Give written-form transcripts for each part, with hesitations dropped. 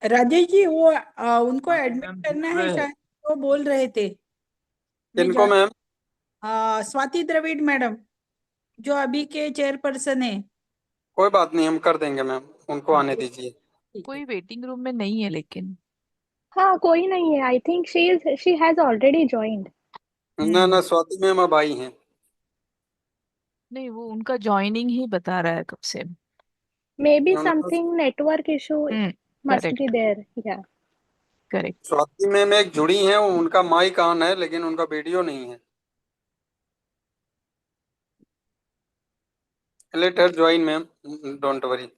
राजेश जी, वो उनको हाँ जी एडमिट मैम, करना दूसरे है शायद। वो बोल रहे थे। मैं किनको जा मैम? स्वाति द्रविड़ मैडम, जो अभी के चेयरपर्सन है। कोई बात नहीं, हम कर देंगे मैम। उनको हाँ, आने वो दीजिए। ठीक है। कोई वेटिंग रूम में नहीं है लेकिन। हाँ, कोई नहीं है। I think she has already joined. ना हम्म। ना, स्वाति मैम अब आई हैं। नहीं, वो उनका ज्वाइनिंग ही बता रहा है कब से। मे बी उनको something network issue must be correct. There. Yeah correct. Swati ma'am एक जुड़ी हैं, उनका माइक ऑन है लेकिन उनका वीडियो नहीं है। Let her join ma'am, don't worry.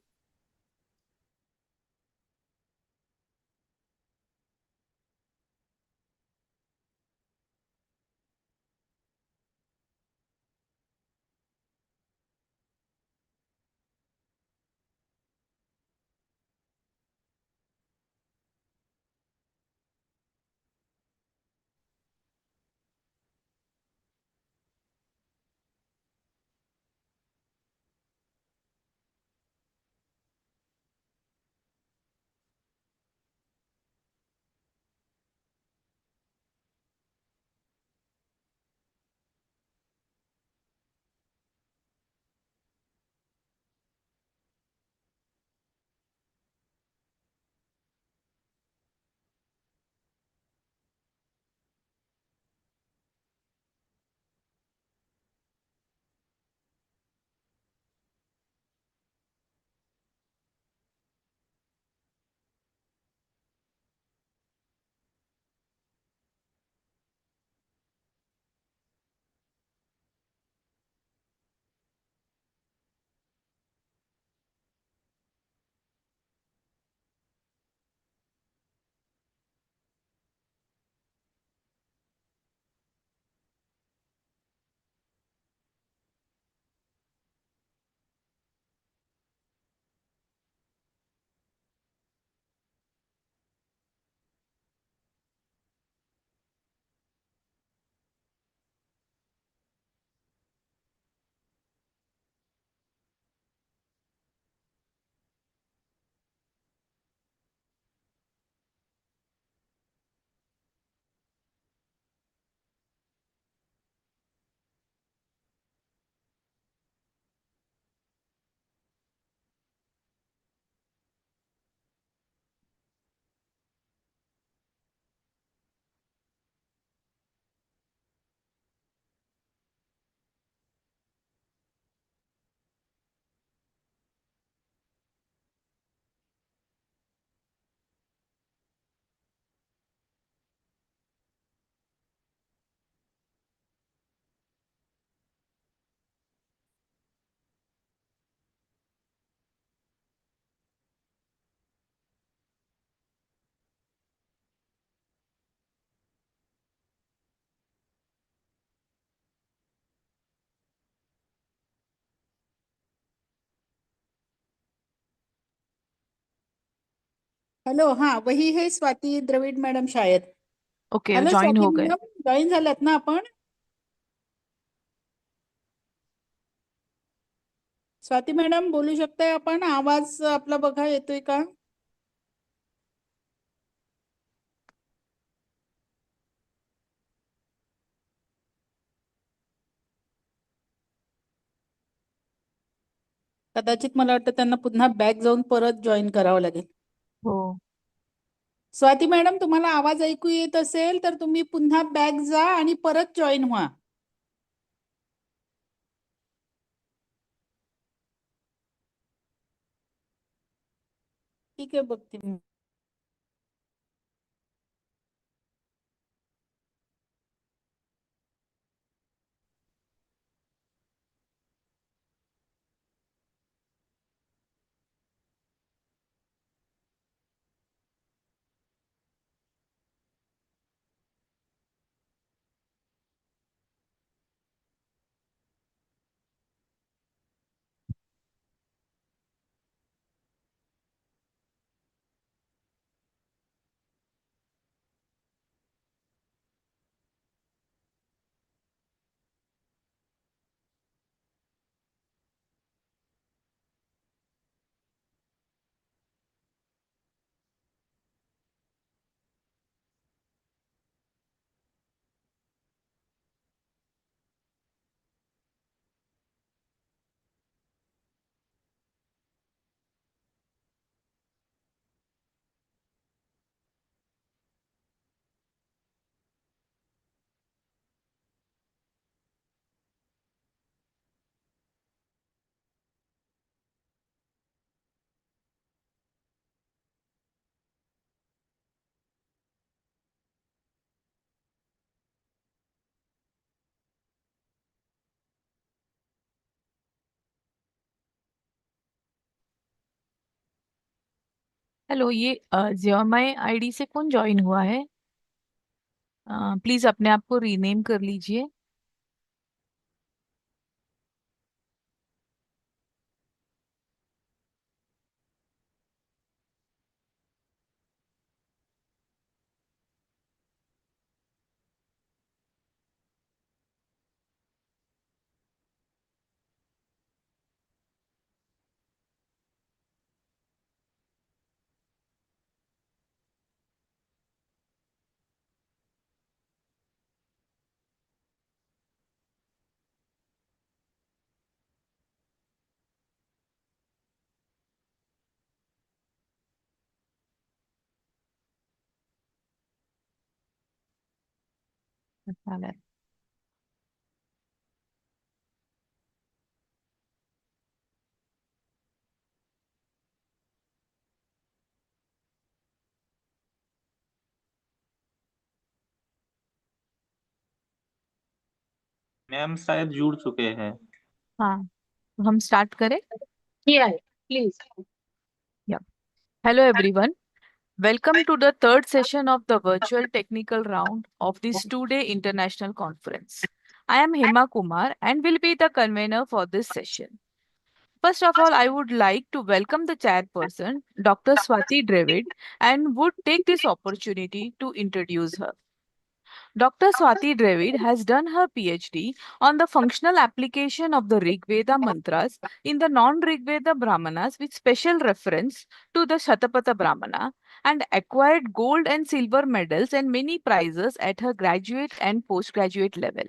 Hello, हाँ वही है स्वाति द्रविड़ मैडम शायद। ओके, हॅलो जॉईन स्वाती हो गए। मॅडम, जॉईन झाल्यात ना आपण? स्वाती मॅडम बोलू शकताय आपण? आवाज आपला बघा येतोय का? कदाचित मला वाटतं त्यांना पुन्हा बॅक जाऊन परत जॉईन करावं लागेल. हो. स्वाती मॅडम, तुम्हाला आवाज ऐकू येत असेल तर तुम्ही पुन्हा बॅक जा आणि परत जॉईन व्हा. ठीक आहे, बघते मी. हेलो, ये जियोमाई आईडी से कौन ज्वाइन हुआ है? प्लीज अपने आप को रीनेम कर लीजिए। अच्छा है। मैम शायद जुड़ चुके हैं। हाँ, तो हम स्टार्ट करें। Yeah, please. या hello everyone, welcome to the third session of the virtual technical round of this two-day international conference. I am Hema Kumar and will be the convener for this session. First of all, I would like to welcome the chairperson, Dr. Swati Dravid, and would take this opportunity to introduce her. Dr. Swati Dravid has done her PhD on the functional application of the Rig Veda mantras in the non-Rig Veda Brahmanas with special reference to the Shatapatha Brahmana and acquired gold and silver medals and many prizes at her graduate and postgraduate level.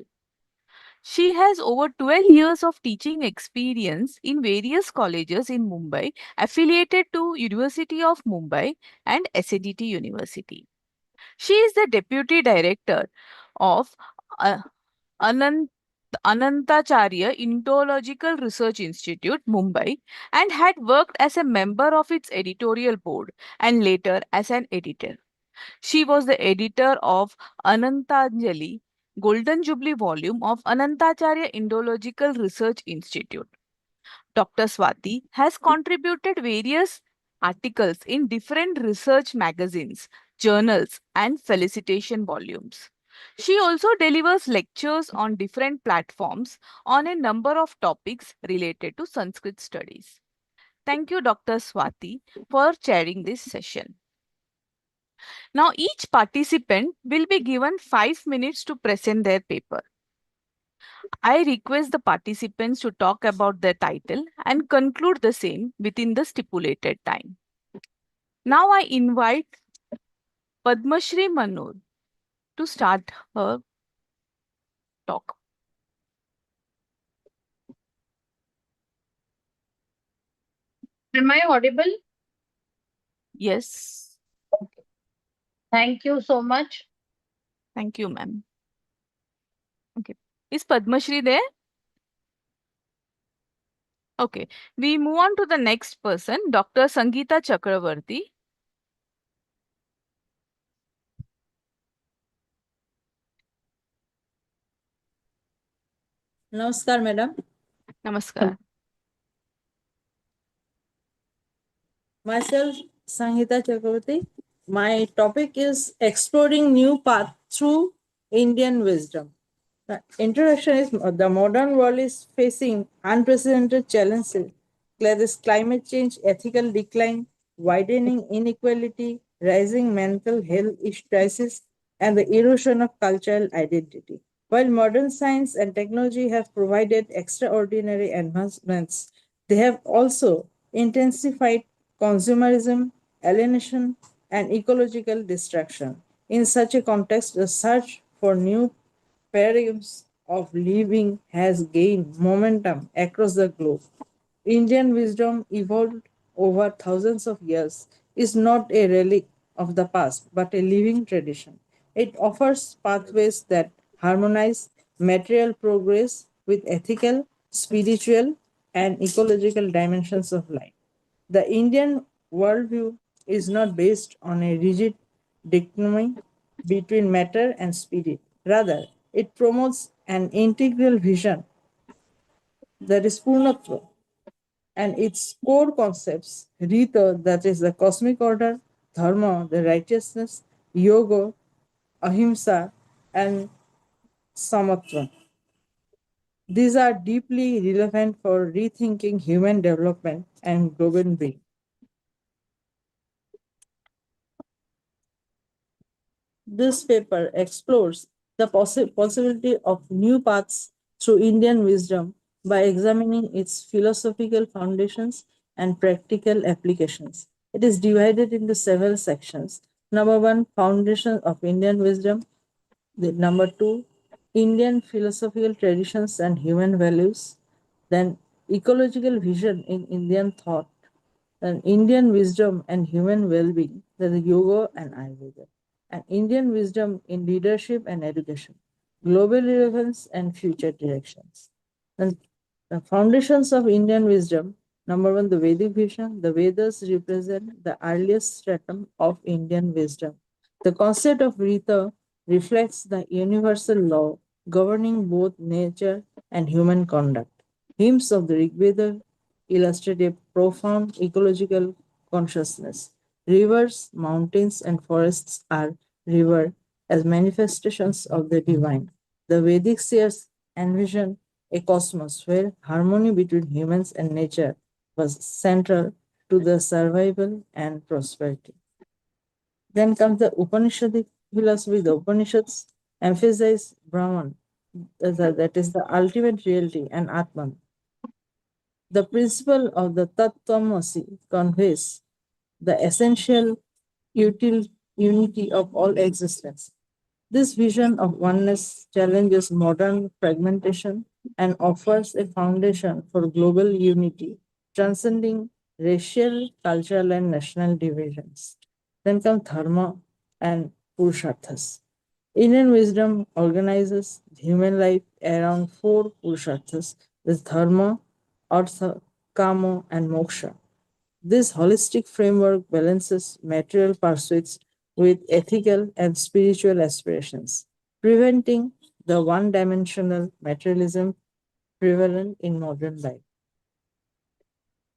She has over 12 years of teaching experience in various colleges in Mumbai affiliated to University of Mumbai and SADT University. She is the Deputy Director of uh, Anant Anantacharya Indological Research Institute, Mumbai, and had worked as a member of its editorial board and later as an editor. She was the editor of Anantanjali, Golden Jubilee volume of Anantacharya Indological Research Institute. Dr. Swati has contributed various articles in different research magazines, journals, and felicitation volumes. She also delivers lectures on different platforms on a number of topics related to Sanskrit studies. Thank you, Dr. Swati, for chairing this session. Now, each participant will be given 5 minutes to present their paper. I request the participants to talk about their title and conclude the same within the stipulated time. Now I invite Padmashri Manur to start her talk. Am I audible? Yes, Thank you so much. thank you, ma'am. Okay, is Padmashri there? Okay, we move on to the next person, Dr. Sangeeta Chakravarti. Namaskar, madam. Namaskar. Myself, Sangeeta Chakravarti. My topic is exploring new path through Indian wisdom. The introduction is the modern world is facing unprecedented challenges. There is climate change, ethical decline, widening inequality, rising mental health crisis, and the erosion of cultural identity. While modern science and technology have provided extraordinary advancements, they have also intensified consumerism, alienation, and ecological destruction. In such a context, the search for new paradigms of living has gained momentum across the globe. Indian wisdom, evolved over thousands of years, is not a relic of the past but a living tradition. It offers pathways that harmonize material progress with ethical, spiritual, and ecological dimensions of life. The Indian worldview is not based on a rigid dichotomy between matter and spirit. Rather, it promotes an integral vision that is Purnatva, and its core concepts, Rita, that is the cosmic order, Dharma, the righteousness, Yoga, Ahimsa, and Samatva. These are deeply relevant for rethinking human development and global being. This paper explores the possibility of new paths through Indian wisdom by examining its philosophical foundations and practical applications. It is divided into several sections. Number one, foundation of Indian wisdom. Number two, Indian philosophical traditions and human values. Then, ecological vision in Indian thought. Then, Indian wisdom and human well being, that is yoga and Ayurveda. And Indian wisdom in leadership and education, global relevance and future directions. And the foundations of Indian wisdom, number one, the Vedic vision. The Vedas represent the earliest stratum of Indian wisdom. The concept of Rita reflects the universal law governing both nature and human conduct. Hymns of the Rig Veda illustrate a profound ecological consciousness. Rivers, mountains, and forests are revered as manifestations of the divine. The Vedic seers envision a cosmos where harmony between humans and nature was central to the survival and prosperity. Then comes the Upanishadic philosophy. The Upanishads emphasize Brahman, that is the ultimate reality, and Atman. The principle of the Tattvamasi conveys the essential unity of all existence. This vision of oneness challenges modern fragmentation and offers a foundation for global unity, transcending racial, cultural, and national divisions. Then come Dharma and Purusharthas. Indian wisdom organizes human life around four Purusharthas: this Dharma, Artha, Kama, and Moksha. This holistic framework balances material pursuits with ethical and spiritual aspirations, preventing the one dimensional materialism prevalent in modern life.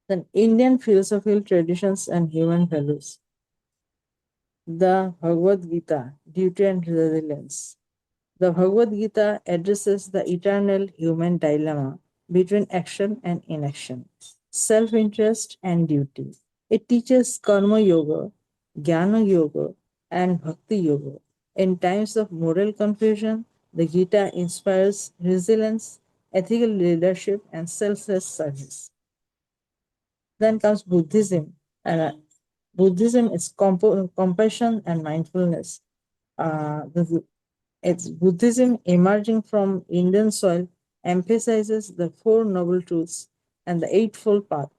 Then, Indian philosophical traditions and human values. The Bhagavad Gita, Duty and Resilience. The Bhagavad Gita addresses the eternal human dilemma between action and inaction, self interest and duty. It teaches Karma Yoga, Jnana Yoga, and Bhakti Yoga. In times of moral confusion, the Gita inspires resilience, ethical leadership, and selfless service. Then comes Buddhism. Buddhism is compassion and mindfulness. It's Buddhism emerging from Indian soil emphasizes the Four Noble Truths and the Eightfold Path.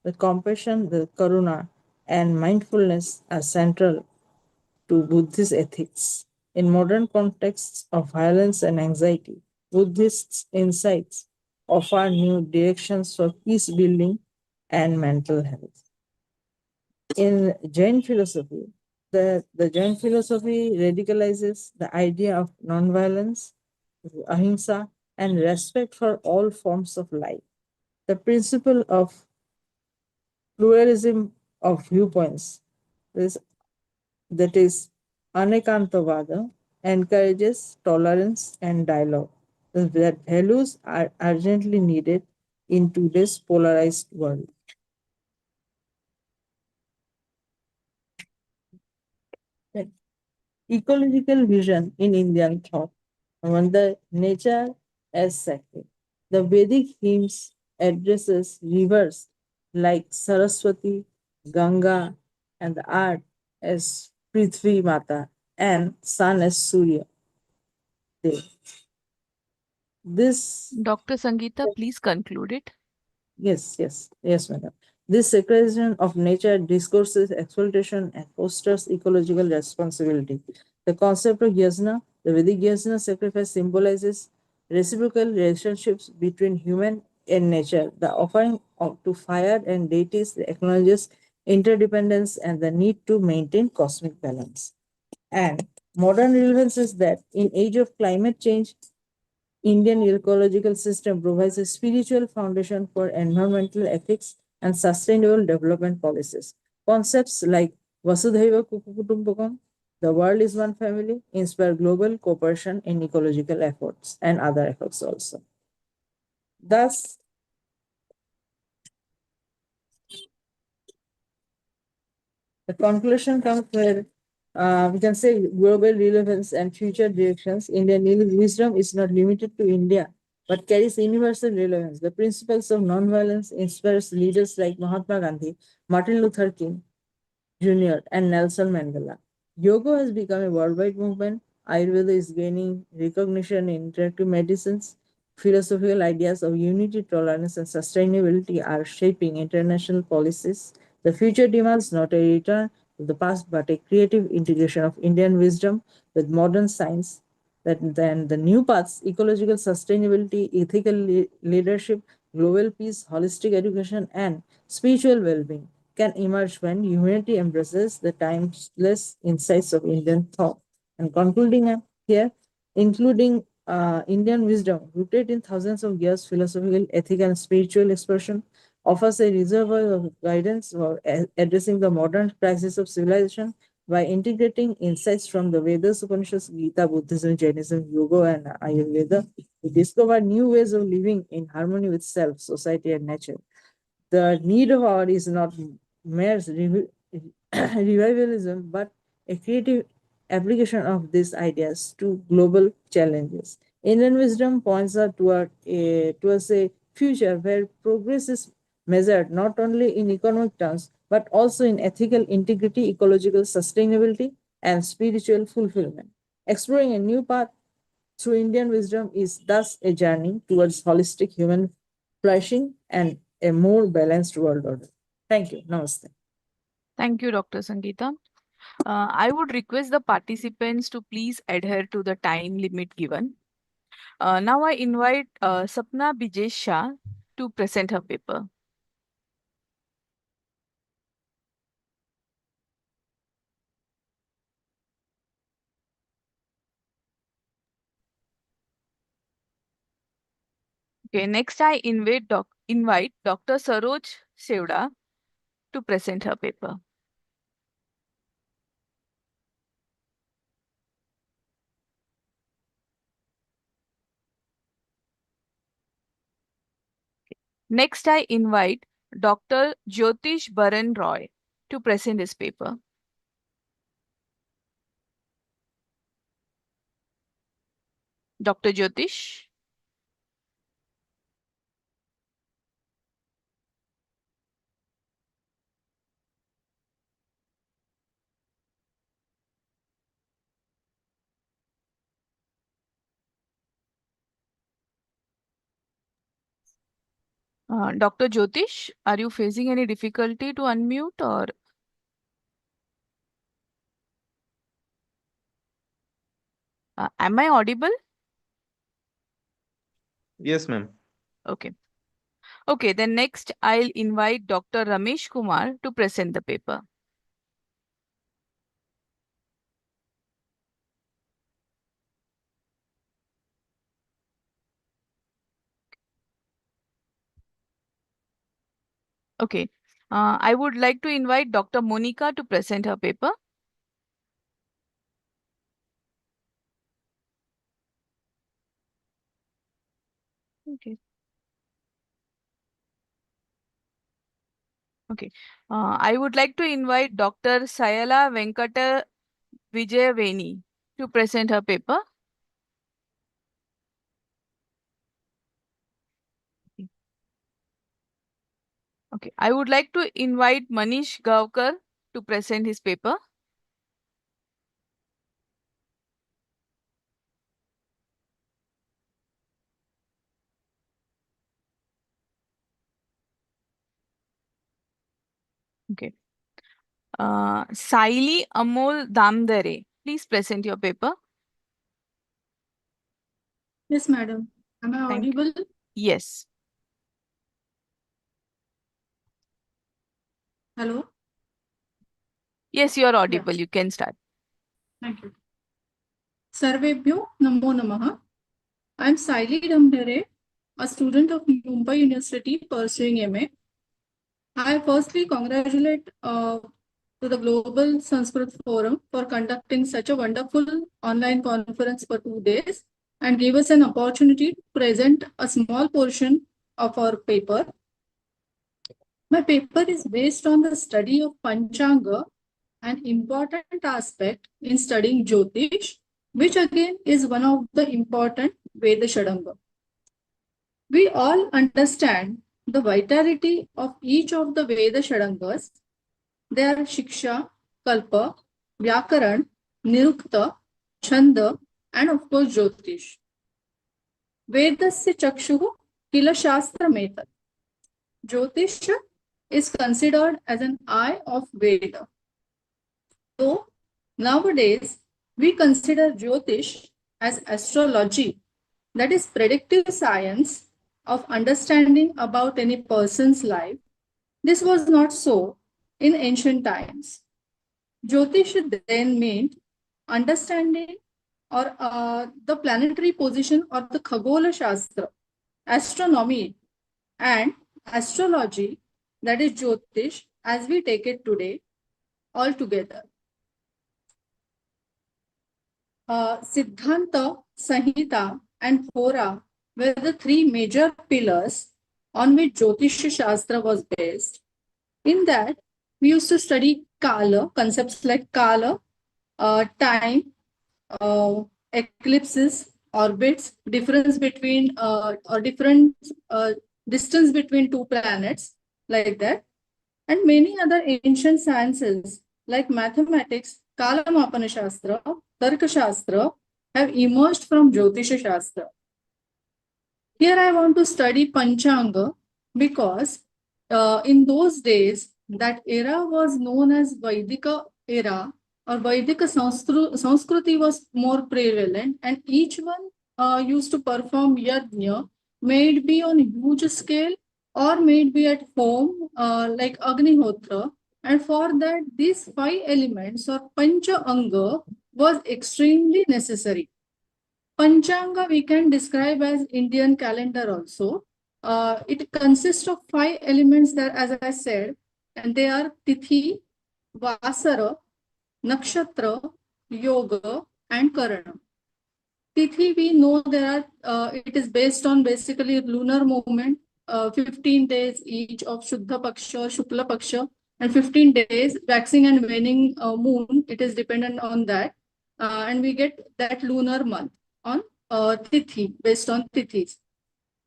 The compassion, the karuna, and mindfulness are central to Buddhist ethics. In modern contexts of violence and anxiety, Buddhist insights offer new directions for peace building and mental health. In Jain philosophy, the Jain philosophy radicalizes the idea of nonviolence, ahimsa, and respect for all forms of life. The principle of pluralism of viewpoints, that is Anekantavada, encourages tolerance and dialogue. That values are urgently needed in today's polarized world. Ecological vision in Indian thought. On the nature as sacred. The Vedic hymns addresses rivers like Saraswati, Ganga, and the earth as Prithvi Mata and sun as Surya. This Dr. Sangeeta, please conclude it. Yes, madam. This secularization of nature discourses exploitation and fosters ecological responsibility. The concept of yajna, the Vedic yajna sacrifice symbolizes reciprocal relationships between human and nature. The offering to fire and deities acknowledges interdependence and the need to maintain cosmic balance. And modern relevance is that in age of climate change, Indian ecological system provides a spiritual foundation for environmental ethics and sustainable development policies. Concepts like Vasudhaiva Kutumbakam, the world is one family, inspire global cooperation in ecological efforts and other efforts also. Thus, the conclusion comes where we can say global relevance and future directions. Indian wisdom is not limited to India, but carries universal relevance. The principles of nonviolence inspires leaders like Mahatma Gandhi, Martin Luther King Jr., and Nelson Mandela. Yoga has become a worldwide movement. Ayurveda is gaining recognition in interactive medicines. Philosophical ideas of unity, tolerance, and sustainability are shaping international policies. The future demands not a return to the past, but a creative integration of Indian wisdom with modern science. Then the new paths, ecological sustainability, ethical leadership, global peace, holistic education, and spiritual well-being can emerge when humanity embraces the timeless insights of Indian thought. And concluding here, including Indian wisdom rooted in thousands of years, philosophical, ethical, and spiritual expression, offers a reservoir of guidance for addressing the modern crisis of civilization by integrating insights from the Vedas, Upanishads, Gita, Buddhism, Jainism, Yoga, and Ayurveda. We discover new ways of living in harmony with self, society, and nature. The need of hour is not mere revivalism, but a creative application of these ideas to global challenges. Indian wisdom points us towards a future where progress is measured not only in economic terms, but also in ethical integrity, ecological sustainability, and spiritual fulfillment. Exploring a new path through Indian wisdom is thus a journey towards holistic human flourishing and a more balanced world order. Thank you. Namaste. Thank you, Dr. Sangeeta. I would request the participants to please adhere to the time limit given. Now I invite Sapna Bijesh Shah to present her paper. Okay, next I invite Dr. Saroj Sevda to present her paper. Next I invite Dr. Jyotish Baran Roy to present his paper. Dr. Jyotish. Dr. Jyotish, are you facing any difficulty to unmute or? Am I audible? Yes, ma'am. Okay. Okay, then next I'll invite Dr. Ramesh Kumar to present the paper. Okay. I would like to invite Dr. Monica to present her paper. Okay. Okay. I would like to invite Dr. Sayala Venkata Vijayaveni to present her paper. Okay. I would like to invite Manish Gavkar to present his paper. Okay. Saili Amol Damdare, please present your paper. Yes, madam. Am I Thank you. audible? Yes. Hello? Yes, you are audible. You can start. Thank you. Sarvebhyo Namo Namaha. I am Saili Damdare, a student of Mumbai University pursuing MA. I firstly congratulate to the Global Sanskrit Forum for conducting such a wonderful online conference for 2 days and give us an opportunity to present a small portion of our paper. My paper is based on the study of Panchanga, an important aspect in studying Jyotish, which again is one of the important Veda Shadanga. We all understand the vitality of each of the Veda Shadangas. They are Shiksha, Kalpa, Vyakaran, Nirukta, Chanda, and of course Jyotish. Vedasya Chakshuhu Kila Shastra Metat. Jyotish is considered as an eye of Veda. So nowadays we consider Jyotish as astrology, that is predictive science of understanding about any person's life. This was not so in ancient times. Jyotish then meant understanding or the planetary position or the Khagola Shastra, astronomy and astrology, that is Jyotish as we take it today, all together. Siddhanta, Sanhita and Hora were the three major pillars on which Jyotish Shastra was based. In that, we used to study Kala, concepts like Kala, time, eclipses, orbits, difference between or different distance between two planets, like that, and many other ancient sciences like mathematics, Kalamapana Shastra, Tarka Shastra have emerged from Jyotisha Shastra. Here I want to study Panchanga because in those days, that era was known as Vaidika era, or Vaidika Sanskriti was more prevalent, and each one used to perform yajna, may it be on a huge scale or may it be at home, like Agnihotra. And for that, these 5 elements or Pancha Anga was extremely necessary. Panchanga we can describe as Indian calendar also. It consists of 5 elements that, as I said, and they are Tithi, Vasara, Nakshatra, Yoga, and Karana. Tithi, we know there are, it is based on basically lunar movement, 15 days each of Shuddha Paksha, Shukla Paksha, and 15 days waxing and waning moon. It is dependent on that. And we get that lunar month on Tithi, based on Tithis.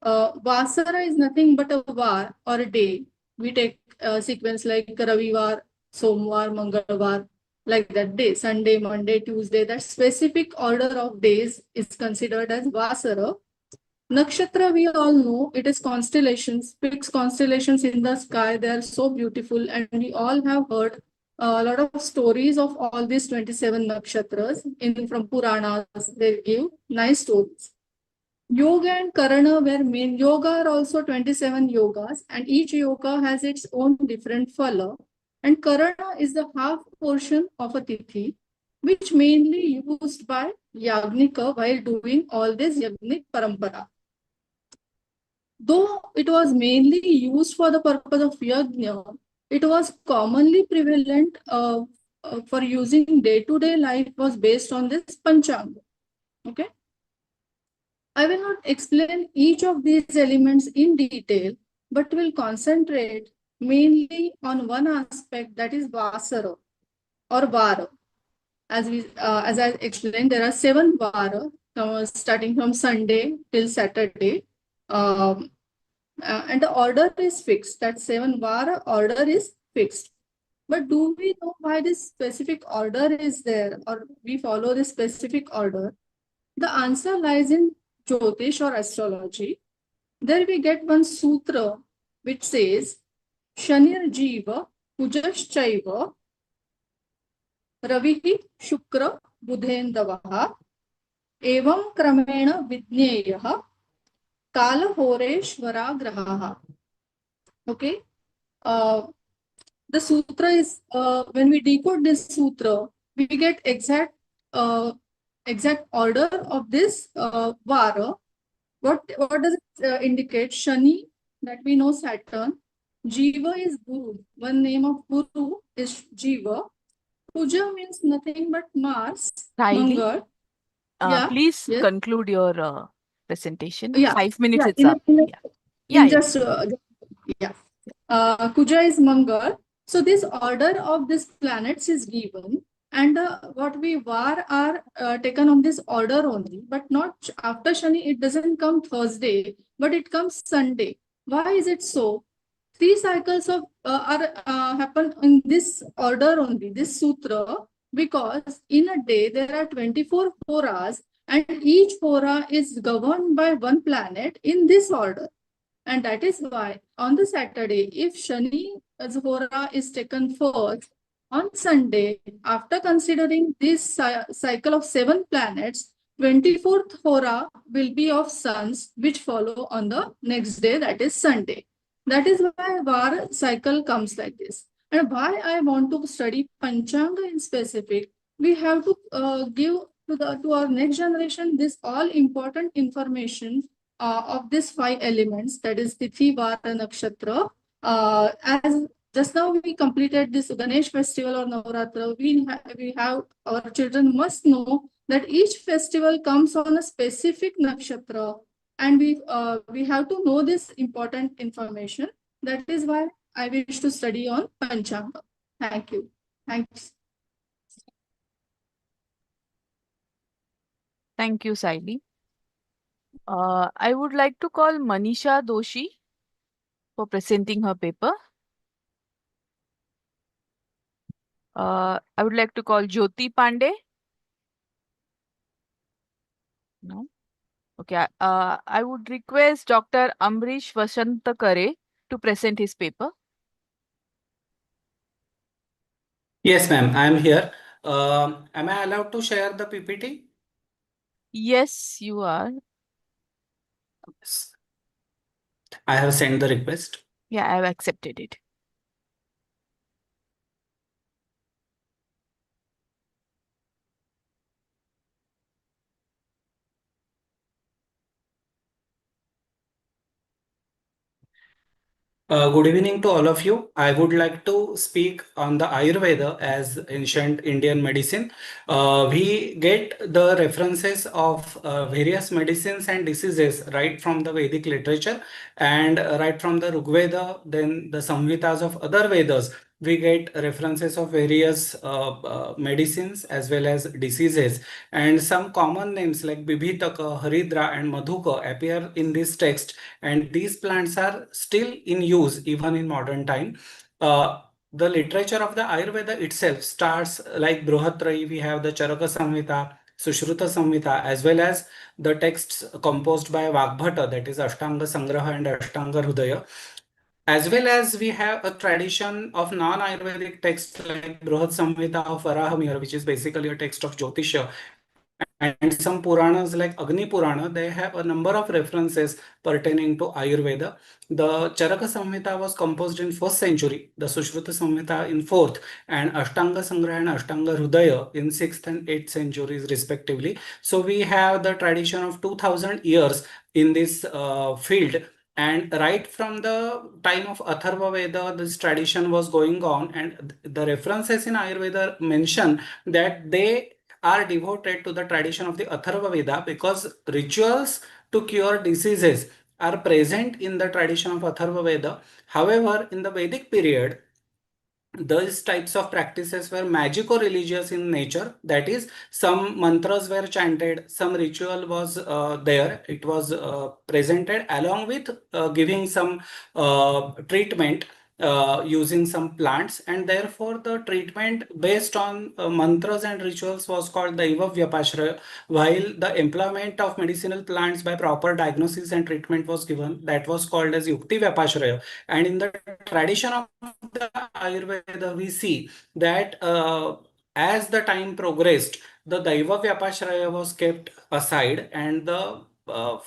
Vasara is nothing but a var or a day. We take a sequence like Ravivar, Somvar, Mangalvar, like that day, Sunday, Monday, Tuesday. That specific order of days is considered as Vasara. Nakshatra, we all know, it is constellations, fixed constellations in the sky. They are so beautiful, and we all have heard a lot of stories of all these 27 nakshatras from Puranas. They give nice stories. Yoga and Karana were main. Yoga are also 27 yogas, and each yoga has its own different phala. And Karana is the half portion of a tithi, which mainly used by Yagnika while doing all this Yagnik Parampara. Though it was mainly used for the purpose of Yajna, it was commonly prevalent for using day-to-day life was based on this Panchanga. Okay. I will not explain each of these elements in detail, but will concentrate mainly on one aspect, that is Vasara or Vara. As I explained, there are 7 Vara, starting from Sunday till Saturday. And the order is fixed. That 7 Vara order is fixed. But do we know why this specific order is there, or we follow this specific order? The answer lies in Jyotish or astrology. There we get one sutra which says Shanir Jiva Kujaschaiva Ravihi Shukra Budhendavaha Evam Kramena Vidneyaha Kala Horeshvara Grahaha. Okay. The sutra is, when we decode this sutra, we get exact order of this Vara. What does it indicate? Shani, that we know Saturn. Jiva is Guru. One name of Guru is Jiva. Kuja means nothing but Mars, Saili, Mangal. Yeah, please yes. conclude your presentation. Yeah, 5 minutes yeah, it's up. Yeah. just yeah. Kuja is Mangal. So this order of these planets is given, and what we var are taken on this order only, but not after Shani. It doesn't come Thursday, but it comes Sunday. Why is it so? 3 cycles of are happen in this order only, this sutra, because in a day there are 24 horas, and each hora is governed by one planet in this order. And that is why on the Saturday, if Shani as hora is taken first, on Sunday, after considering this cycle of 7 planets, 24th hora will be of suns, which follow on the next day, that is Sunday. That is why Var cycle comes like this. And why I want to study Panchanga in specific, we have to give to our next generation this all important information of these 5 elements, that is Tithi, Vara, Nakshatra. As just now we completed this Ganesh festival or Navratra, we have our children must know that each festival comes on a specific nakshatra, and we have to know this important information. That is why I wish to study on Panchanga. Thank you. Thanks. Thank you, Saili. I would like to call Manisha Doshi for presenting her paper. I would like to call Jyoti Pandey. No. Okay. I would request Dr. Amrish Vasantakare to present his paper. Yes, ma'am, I am here. Am I allowed to share the PPT? Yes, you are. Yes. I have sent the request. Yeah, I have accepted it. Good evening to all of you. I would like to speak on the Ayurveda as ancient Indian medicine. We get the references of various medicines and diseases right from the Vedic literature and right from the Rigveda, then the Samhitas of other Vedas. We get references of various medicines as well as diseases, and some common names like Bibhitaka, Haridra and Madhuka appear in this text, and these plants are still in use even in modern time. The literature of the Ayurveda itself starts like Bruhatrayi. We have the Charaka Samhita, Sushruta Samhita, as well as the texts composed by Vagbhata, that is Ashtanga Sangraha and Ashtanga Hridaya. As well as we have a tradition of non-Ayurvedic texts like Bruhat Samhita of Varahamihar, which is basically a text of Jyotisha, and some Puranas like Agni Purana. They have a number of references pertaining to Ayurveda. The Charaka Samhita was composed in 1st century, the Sushruta Samhita in 4th, and Ashtanga Sangraha and Ashtanga Hridaya in 6th and 8th centuries respectively. So we have the tradition of 2000 years in this field. And right from the time of Atharva Veda, this tradition was going on, and the references in Ayurveda mention that they are devoted to the tradition of the Atharva Veda because rituals to cure diseases are present in the tradition of Atharva Veda. However, in the Vedic period, those types of practices were magico-religious in nature. That is, some mantras were chanted, some ritual was there. It was presented along with giving some treatment using some plants, and therefore the treatment based on mantras and rituals was called Daiva Vyapashraya, while the employment of medicinal plants by proper diagnosis and treatment was given, that was called as Yukti Vyapashraya. And in the tradition of the Ayurveda, we see that as the time progressed, the Daiva Vyapashraya was kept aside and the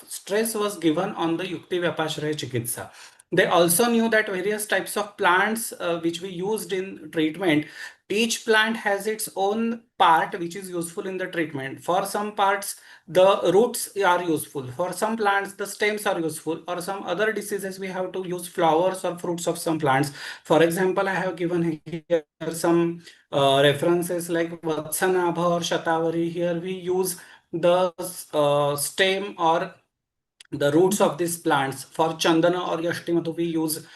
stress was given on the Yukti Vyapashraya Chikitsa. They also knew that various types of plants which we used in treatment, each plant has its own part which is useful in the treatment. For some parts, the roots are useful. For some plants, the stems are useful. Or some other diseases, we have to use flowers or fruits of some plants. For example, I have given here some references like Vatsanabha or Shatavari. Here we use the stem or the roots of these plants. For Chandana or Yashtimatu, we use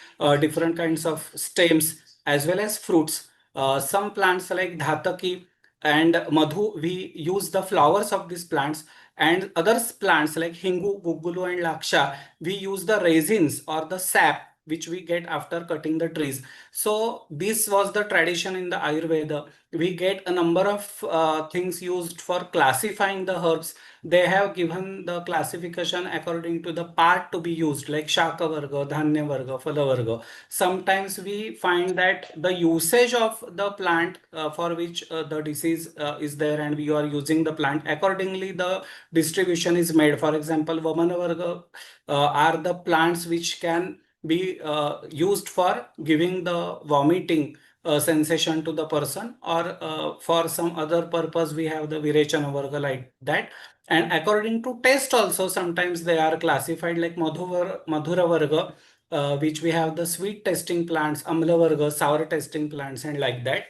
different kinds of stems as well as fruits. Some plants like Dhataki and Madhu, we use the flowers of these plants. And other plants like Hingu, Gugulu, and Laksha, we use the resins or the sap which we get after cutting the trees. So this was the tradition in the Ayurveda. We get a number of things used for classifying the herbs. They have given the classification according to the part to be used, like Shaka Varga, Dhanya Varga, Phala Varga. Sometimes we find that the usage of the plant for which the disease is there, and we are using the plant accordingly, the distribution is made. For example, Vamana Varga are the plants which can be used for giving the vomiting sensation to the person, or for some other purpose we have the Virechana Varga like that. And according to taste also, sometimes they are classified like Madhura Varga, which we have the sweet tasting plants, Amla Varga, sour tasting plants, and like that.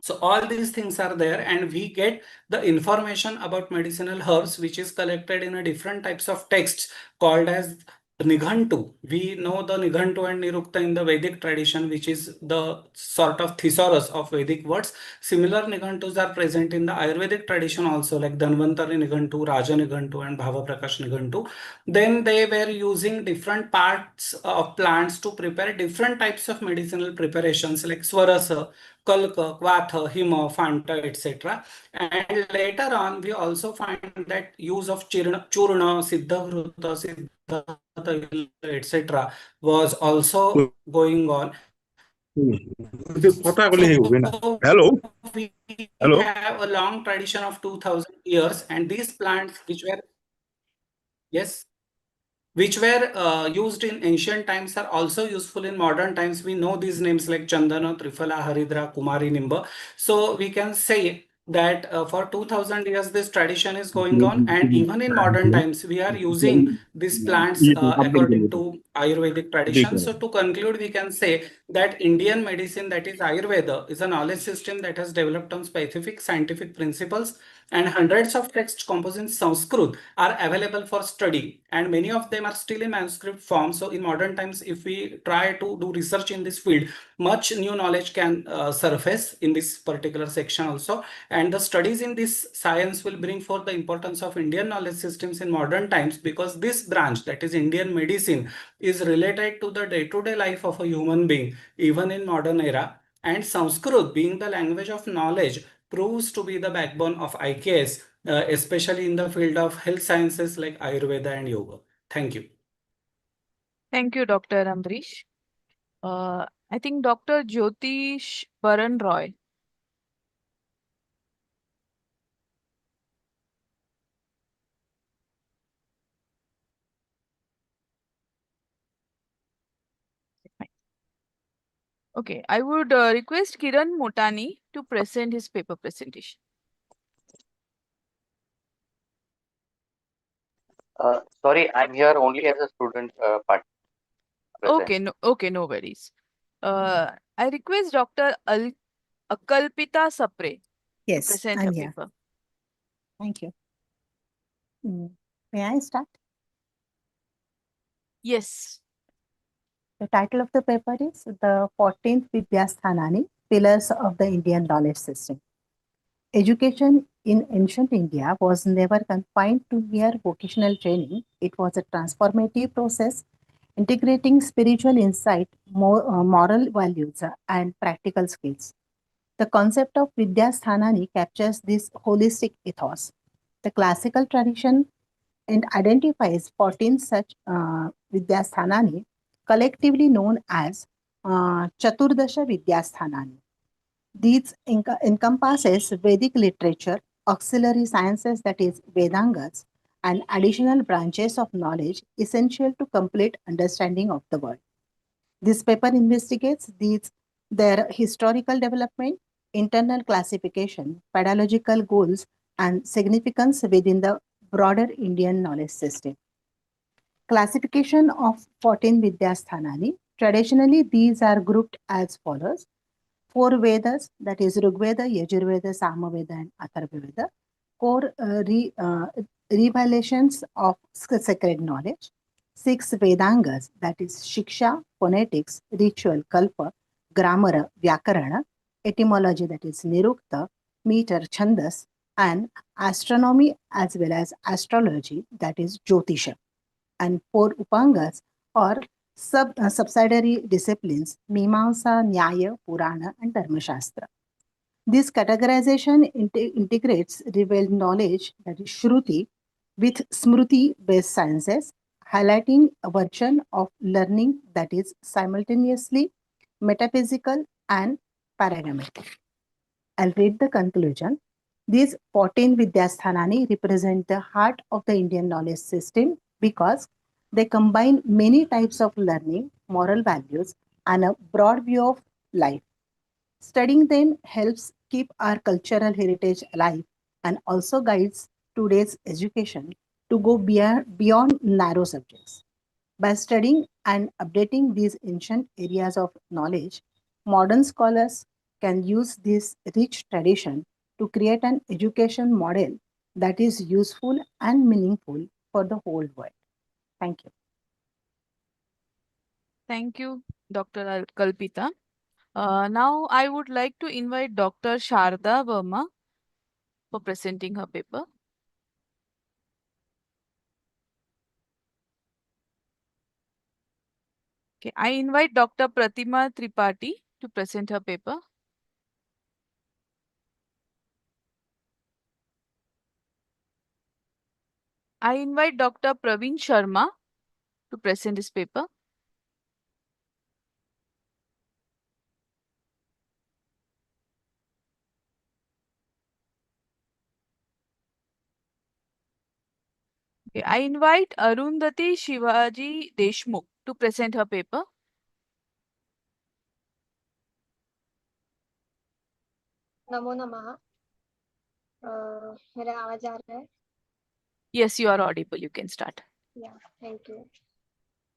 So all these things are there, and we get the information about medicinal herbs which is collected in a different types of texts called as Nighantu. We know the Nighantu and Nirukta in the Vedic tradition, which is the sort of thesaurus of Vedic words. Similar Nighantus are present in the Ayurvedic tradition also, like Dhanvantari Nighantu, Raja Nighantu, and Bhava Prakash Nighantu. Then they were using different parts of plants to prepare different types of medicinal preparations like Swarasa, Kalka, Vatha, Hima, Fanta, etc. And later on, we also find that use of Churna, Siddha Ghruta, etc. was also going on. So Hello. we Hello. have a long tradition of 2000 years, and these plants which were, yes, which were used in ancient times are also useful in modern times. We know these names like Chandana, Triphala, Haridra, Kumari, Nimba. So we can say that for 2000 years this tradition is going on, and even in modern times we are using these plants according to Ayurvedic tradition. So to conclude, we can say that Indian medicine, that is Ayurveda, is a knowledge system that has developed on specific scientific principles, and hundreds of texts composed in Sanskrit are available for study, and many of them are still in manuscript form. So in modern times, if we try to do research in this field, much new knowledge can surface in this particular section also. And the studies in this science will bring forth the importance of Indian knowledge systems in modern times, because this branch, that is Indian medicine, is related to the day-to-day life of a human being, even in modern era. And Sanskrit, being the language of knowledge, proves to be the backbone of IKS, especially in the field of health sciences like Ayurveda and Yoga. Thank you. Thank you, Dr. Ambrish. I think Dr. Jyotish Baran Roy. Okay, I would request Kiran Motani to present his paper presentation. Sorry, I'm here only as a student part. Okay, no worries. I request Dr. Akalpita Sapre to Yes, present I'm her here. paper. Thank you. May I start? Yes. The title of the paper is The 14th Vidyasthanani, Pillars of the Indian Knowledge System. Education in ancient India was never confined to mere vocational training. It was a transformative process integrating spiritual insight, moral values, and practical skills. The concept of Vidyasthanani captures this holistic ethos. The classical tradition identifies 14 such Vidyasthanani, collectively known as Chaturdasha Vidyasthanani. These encompasses Vedic literature, auxiliary sciences, that is Vedangas, and additional branches of knowledge essential to complete understanding of the world. This paper investigates their historical development, internal classification, pedagogical goals, and significance within the broader Indian knowledge system. Classification of 14 Vidyasthanani. Traditionally, these are grouped as follows. 4 Vedas, that is Rigveda, Yajurveda, Samaveda, and Atharvaveda. Core revelations of sacred knowledge. 6 Vedangas, that is Shiksha, phonetics, ritual, kalpa, grammar, Vyakarana, etymology, that is Nirukta, meter, Chandas, and astronomy as well as astrology, that is Jyotisha. And 4 Upangas or subsidiary disciplines, Mimamsa, Nyaya, Purana, and Dharmashastra. This categorization integrates revealed knowledge, that is Shruti, with Smruti-based sciences, highlighting a version of learning that is simultaneously metaphysical and paradigmatic. I'll read the conclusion. These 14 Vidyasthanani represent the heart of the Indian knowledge system because they combine many types of learning, moral values, and a broad view of life. Studying them helps keep our cultural heritage alive and also guides today's education to go beyond narrow subjects. By studying and updating these ancient areas of knowledge, modern scholars can use this rich tradition to create an education model that is useful and meaningful for the whole world. Thank you. Thank you, Dr. Kalpita. Now I would like to invite Dr. Sharda Verma for presenting her paper. Okay, I invite Dr. Pratima Tripathi to present her paper. I invite Dr. Praveen Sharma to present his paper. Okay, I invite Arundhati Shivaji Deshmukh to present her paper. नमो नमः। मेरा आवाज आ रहा है? Yes, you are audible. You can start. Yeah, thank you.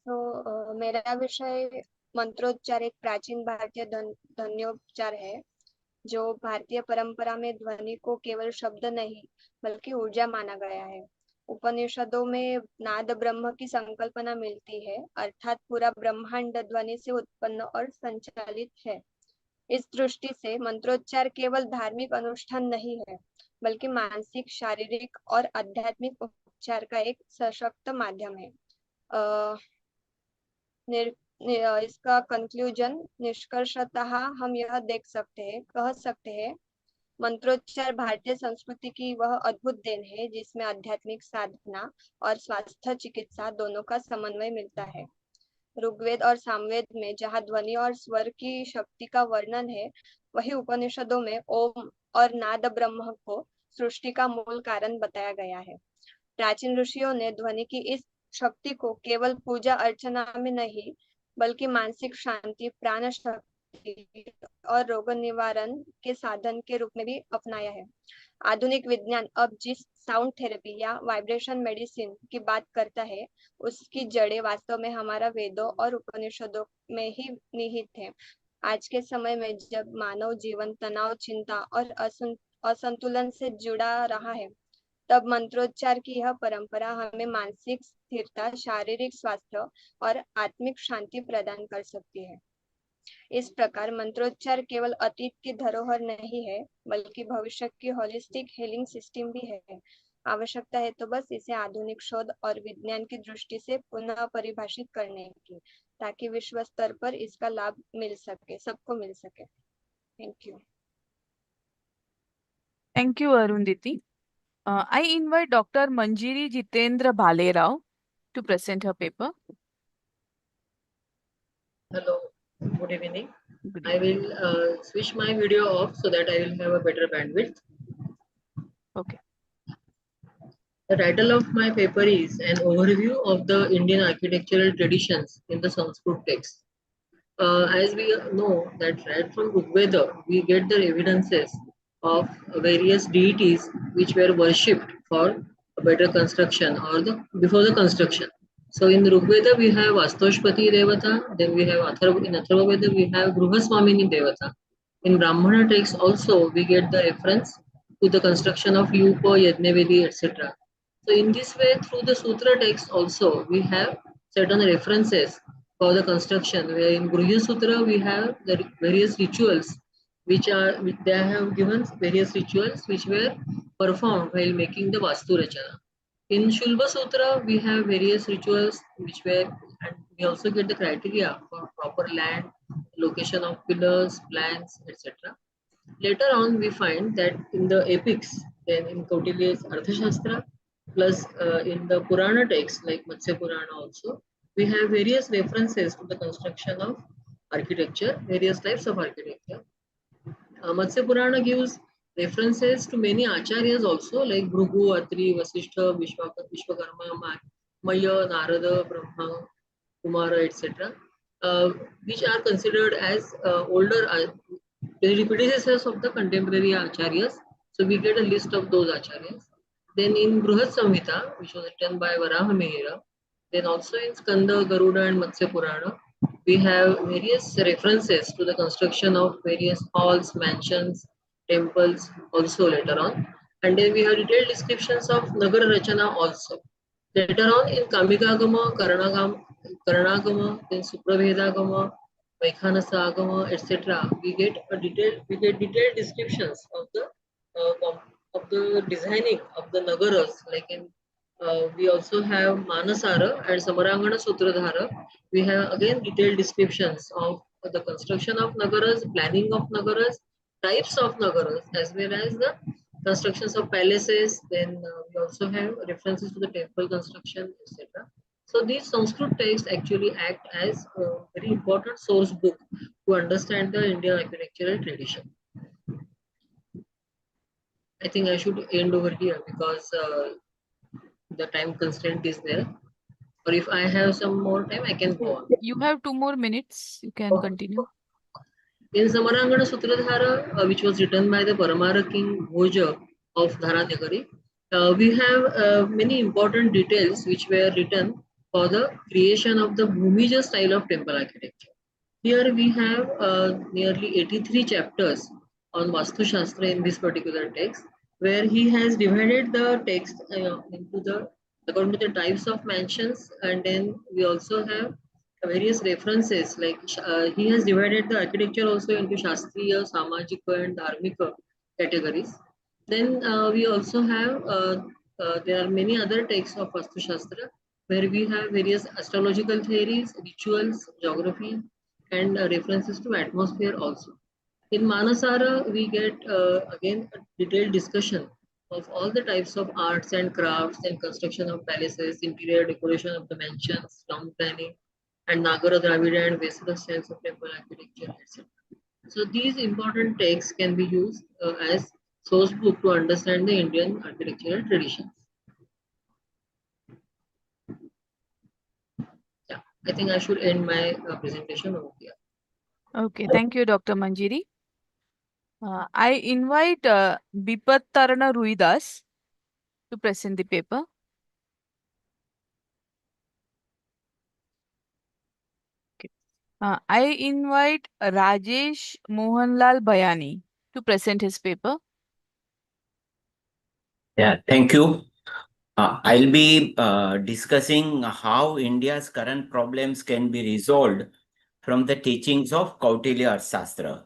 तो मेरा विषय मंत्रोच्चार एक प्राचीन भारतीय ध्वन्योपचार है जो भारतीय परंपरा में ध्वनि को केवल शब्द नहीं बल्कि ऊर्जा माना गया है। उपनिषदों में नाद ब्रह्म की संकल्पना मिलती है, अर्थात पूरा ब्रह्मांड ध्वनि से उत्पन्न और संचालित है। इस दृष्टि से मंत्रोच्चार केवल धार्मिक अनुष्ठान नहीं है बल्कि मानसिक, शारीरिक और आध्यात्मिक उपचार का एक सशक्त माध्यम है। इसका कंक्लूजन निष्कर्षतः हम यह कह सकते हैं मंत्रोच्चार भारतीय संस्कृति की वह अद्भुत देन है जिसमें आध्यात्मिक साधना और स्वास्थ्य चिकित्सा दोनों का समन्वय मिलता है। ऋग्वेद और सामवेद में जहाँ ध्वनि और स्वर की शक्ति का वर्णन है, वही उपनिषदों में ओम और नाद ब्रह्म को सृष्टि का मूल कारण बताया गया है। प्राचीन ऋषियों ने ध्वनि की इस शक्ति को केवल पूजा अर्चना में नहीं बल्कि मानसिक शांति, प्राण शक्ति और रोग निवारण के साधन के रूप में भी अपनाया है। आधुनिक विज्ञान अब जिस साउंड थेरेपी या वाइब्रेशन मेडिसिन की बात करता है, उसकी जड़ें वास्तव में हमारा वेदों और उपनिषदों में ही निहित है। आज के समय में जब मानव जीवन तनाव, चिंता और असंतुलन से जुड़ा रहा है, तब मंत्रोच्चार की यह परंपरा हमें मानसिक स्थिरता, शारीरिक स्वास्थ्य और आत्मिक शांति प्रदान कर सकती है। इस प्रकार मंत्रोच्चार केवल अतीत की धरोहर नहीं है बल्कि भविष्य की होलिस्टिक हीलिंग सिस्टम भी है। आवश्यकता है तो बस इसे आधुनिक शोध और विज्ञान की दृष्टि से पुनः परिभाषित करने की, ताकि विश्व स्तर पर इसका लाभ मिल सके, सबको मिल सके। Thank you. Thank you, Arundhati. I invite Dr. Manjiri Jitendra Bhalerao to present her paper. Hello, good evening. I will switch my video off so that I will have a better bandwidth. Okay. The title of my paper is An Overview of the Indian Architectural Traditions in the Sanskrit Text. As we know that right from Rigveda, we get the evidences of various deities which were worshipped for a better construction or the before the construction. So in Rigveda we have Vastoshpati Devata, then we have in Atharvaveda we have Gruhaswamini Devata. In Brahmana texts also we get the reference to the construction of Yupa, Yajnavedi, etc. So in this way, through the Sutra text also we have certain references for the construction. Where in Gruhya Sutra we have the various rituals which they have given various rituals which were performed while making the Vastu Rachana. In Shulva Sutra we have various rituals which were, and we also get the criteria for proper land, location of pillars, plans, etc. Later on we find that in the epics, then in Kautilya's Arthashastra, plus in the Purana texts like Matsya Purana also, we have various references to the construction of architecture, various types of architecture. Matsya Purana gives references to many acharyas also like Bhrugu, Atri, Vasishtha, Vishwakarma, Maya, Narada, Brahma, Kumara, etc., which are considered as older predecessors of the contemporary acharyas. So we get a list of those acharyas. Then in Bruhat Samhita, which was written by Varaha Mihira, then also in Skanda, Garuda and Matsya Purana, we have various references to the construction of various halls, mansions, temples also later on. And then we have detailed descriptions of Nagar Rachana also. Later on in Kamikagama, Karanagama, then Suprabhedagama, Vaikhanasa Agama, etc., we get detailed descriptions of the designing of the nagaras. Like in we also have Manasara and Samarangana Sutradhara. We have again detailed descriptions of the construction of nagaras, planning of nagaras, types of nagaras, as well as the constructions of palaces. Then we also have references to the temple construction, etc. So these Sanskrit texts actually act as a very important source book to understand the Indian architectural tradition. I think I should end over here because the time constraint is there. Or if I have some more time, I can go on. You have 2 more minutes. You can continue. In Samarangana Sutradhara, which was written by the Paramara king Bhoja of Dharanagari, we have many important details which were written for the creation of the Bhumija style of temple architecture. Here we have nearly 83 chapters on Vastu Shastra in this particular text, where he has divided the text according to the types of mansions, and then we also have various references like he has divided the architecture also into Shastriya, Samajika and Dharmika categories. Then we also have there are many other texts of Vastu Shastra where we have various astrological theories, rituals, geography, and references to atmosphere also. In Manasara, we get again a detailed discussion of all the types of arts and crafts and construction of palaces, interior decoration of the mansions, town planning, and Nagara Dravida and Vesara styles of temple architecture, etc. So these important texts can be used as source book to understand the Indian architectural traditions. Yeah, I think I should end my presentation over here. Okay, thank you, Dr. Manjiri. I invite Bipat Tarana Ruidas to present the paper. Okay. I invite Rajesh Mohanlal Bayani to present his paper. Yeah, thank you. I'll be discussing how India's current problems can be resolved from the teachings of Kautilya Arthashastra.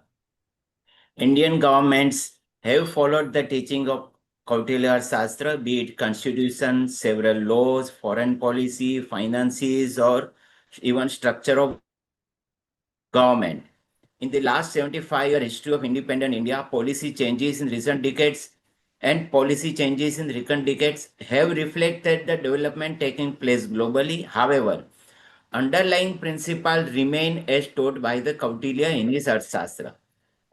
Indian governments have followed the teaching of Kautilya Arthashastra, be it constitution, several laws, foreign policy, finances, or even structure of government. In the last 75-year history of independent India, policy changes in recent decades have reflected the development taking place globally. However, underlying principles remain as taught by the Kautilya in his Arthashastra.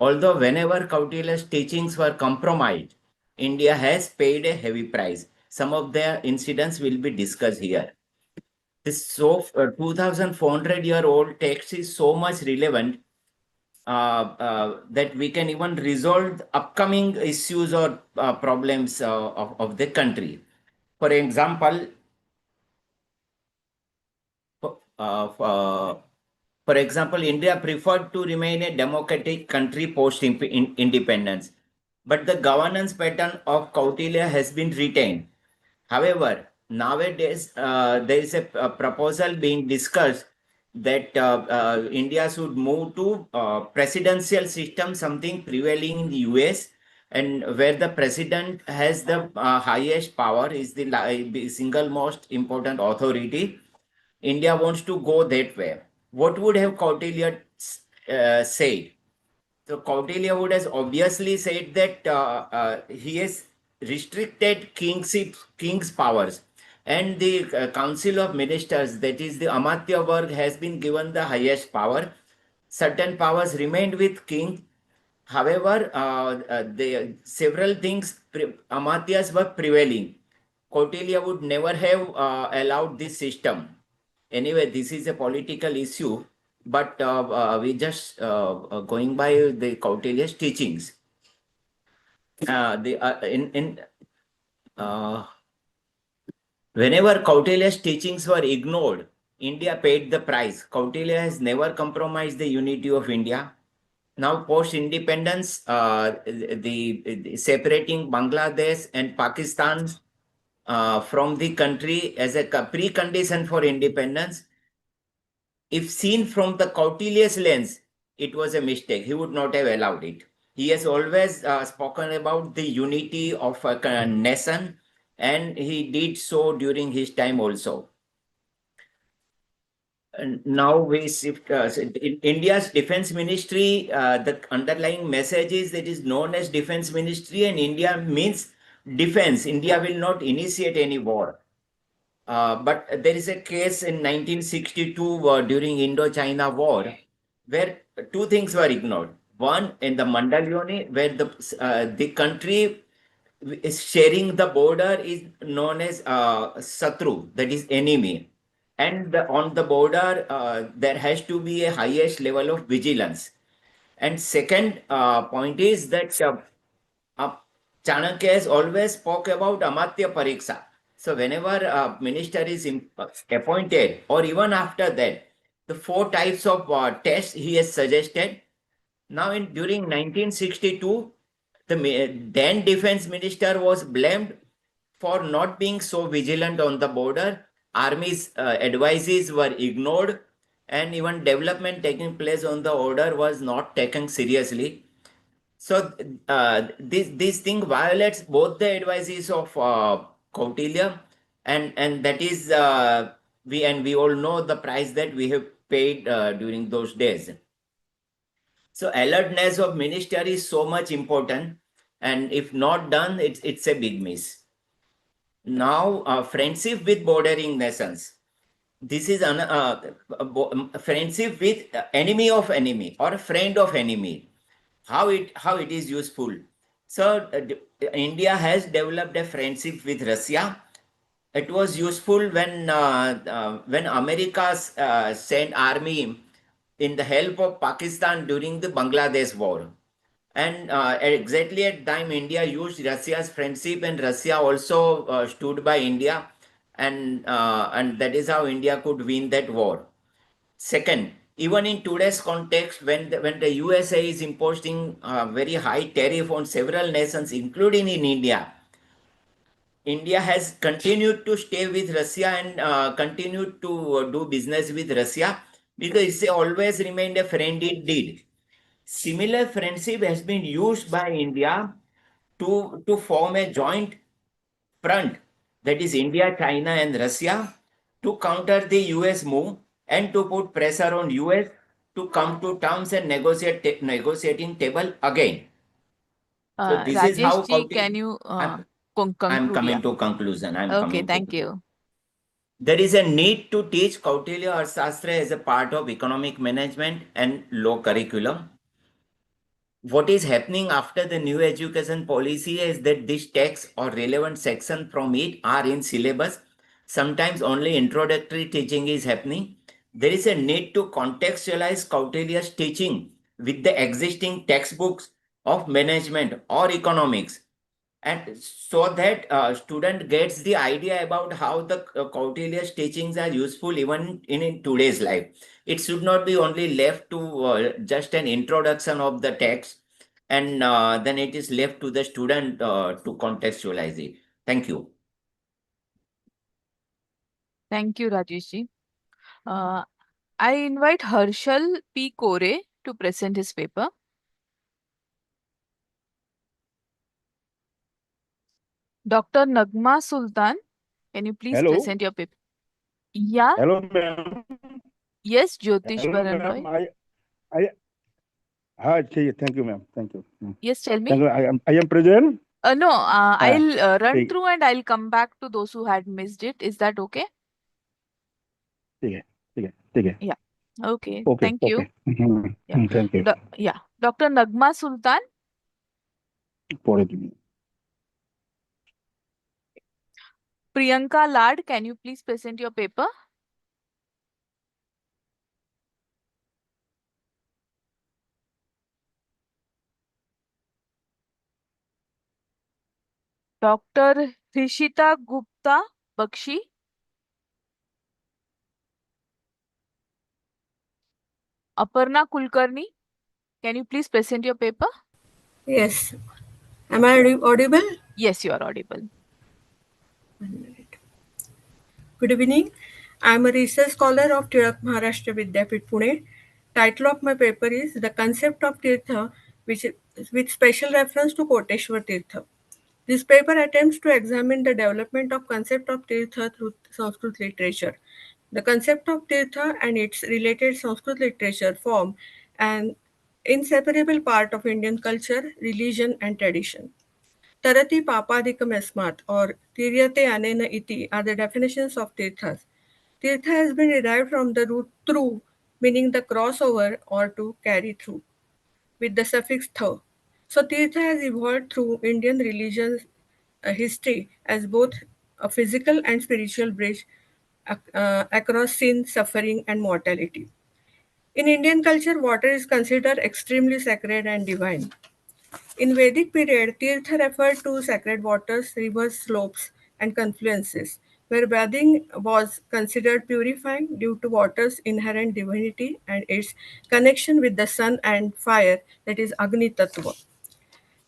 Although whenever Kautilya's teachings were compromised, India has paid a heavy price. some of their incidents will be discussed here. This 2,400-year-old text is so much relevant that we can even resolve upcoming issues or problems of the country. For example, India preferred to remain a democratic country post-independence, but the governance pattern of Kautilya has been retained. However, nowadays there is a proposal being discussed that India should move to presidential system, something prevailing in the US, and where the president has the highest power, is the single most important authority. India wants to go that way. What would have Kautilya said? So Kautilya would have obviously said that he has restricted king's powers, and the council of ministers, that is the Amatya Varg, has been given the highest power. Certain powers remained with king. However, several things Amatyas were prevailing. Kautilya would never have allowed this system. Anyway, this is a political issue, but we just going by the Kautilya's teachings. Whenever Kautilya's teachings were ignored, India paid the price. Kautilya has never compromised the unity of India. Now, post-independence, the separating Bangladesh and Pakistan from the country as a precondition for independence, if seen from the Kautilya's lens, it was a mistake. He would not have allowed it. He has always spoken about the unity of a nation, and he did so during his time also. And now we shift in India's defense ministry. The underlying message is that is known as defense ministry, and India means defense. India will not initiate any war. But there is a case in 1962 during Indo-China War where two things were ignored. One, in the Mandaluyong, where the country is sharing the border is known as Satru, that is enemy. And on the border, there has to be a highest level of vigilance. And second point is that Chanakya has always spoke about Amatya Pariksha. So whenever a minister is appointed, or even after that, the 4 types of tests he has suggested. Now, during 1962, the then defense minister was blamed for not being so vigilant on the border. Army's advices were ignored, and even development taking place on the border was not taken seriously. So this thing violates both the advices of Kautilya, and that is we all know the price that we have paid during those days. So alertness of minister is so much important, and if not done, it's a big miss. Now, friendship with bordering nations. This is friendship with enemy of enemy or friend of enemy. How it is useful. So India has developed a friendship with Russia. It was useful when America sent army in the help of Pakistan during the Bangladesh war. And exactly at the time, India used Russia's friendship, and Russia also stood by India, and that is how India could win that war. Second, even in today's context, when the USA is imposing very high tariff on several nations, including in India, India has continued to stay with Russia and continued to do business with Russia because it's always remained a friend indeed. Similar friendship has been used by India to form a joint front, that is India, China, and Russia, to counter the US move and to put pressure on US to come to terms and negotiating table again. So this is how Rajesh ji, can you conclude? I'm coming Yeah. to conclusion. Okay, thank you. There is a need to teach Kautilya Arthashastra as a part of economic management and law curriculum. what is happening after the new education policy is that this text or relevant section from it are in syllabus. Sometimes only introductory teaching is happening. There is a need to contextualize Kautilya's teaching with the existing textbooks of management or economics, and so that student gets the idea about how the Kautilya's teachings are useful even in today's life. It should not be only left to just an introduction of the text, and then it is left to the student to contextualize it. Thank you. Thank you, Rajesh ji. I invite Harshal P. Kore to present his paper. Dr. Nagma Sultan, can you please Hello. present your paper? Yeah. Hello, ma'am. Yes, Jyotish Hello, Baran ma'am. Roy. Thank you, ma'am. Thank you. Yes, tell me. Thank you. I am present. No, I'll run ठीक through and I'll come back to those who had missed it. Is that okay? ठीक है ठीक है ठीक है Yeah. Okay. Okay, Thank you. okay. Yeah. Thank you. Yeah. Dr. Nagma Sultan. पढ़े तुम्हें Priyanka Lad, can you please present your paper? Dr. Hrishita Gupta Bakshi. Aparna Kulkarni, can you please present your paper? Yes. Am I audible? Yes, you are audible. Good evening. I am a research scholar of Tirak Maharashtra Vidyapit Pune. Title of my paper is The Concept of Tirtha, with special reference to Koteshwar Tirtha. This paper attempts to examine the development of concept of Tirtha through Sanskrit literature. The concept of Tirtha and its related Sanskrit literature form an inseparable part of Indian culture, religion, and tradition. Tarati Papadikam Esmat or Tiryate Anena Iti are the definitions of Tirthas. Tirtha has been derived from the root through, meaning the crossover or to carry through, with the suffix tha. So Tirtha has evolved through Indian religion history as both a physical and spiritual bridge across sin, suffering, and mortality. In Indian culture, water is considered extremely sacred and divine. In Vedic period, Tirtha referred to sacred waters, rivers, slopes, and confluences, where bathing was considered purifying due to water's inherent divinity and its connection with the sun and fire, that is Agni Tattva.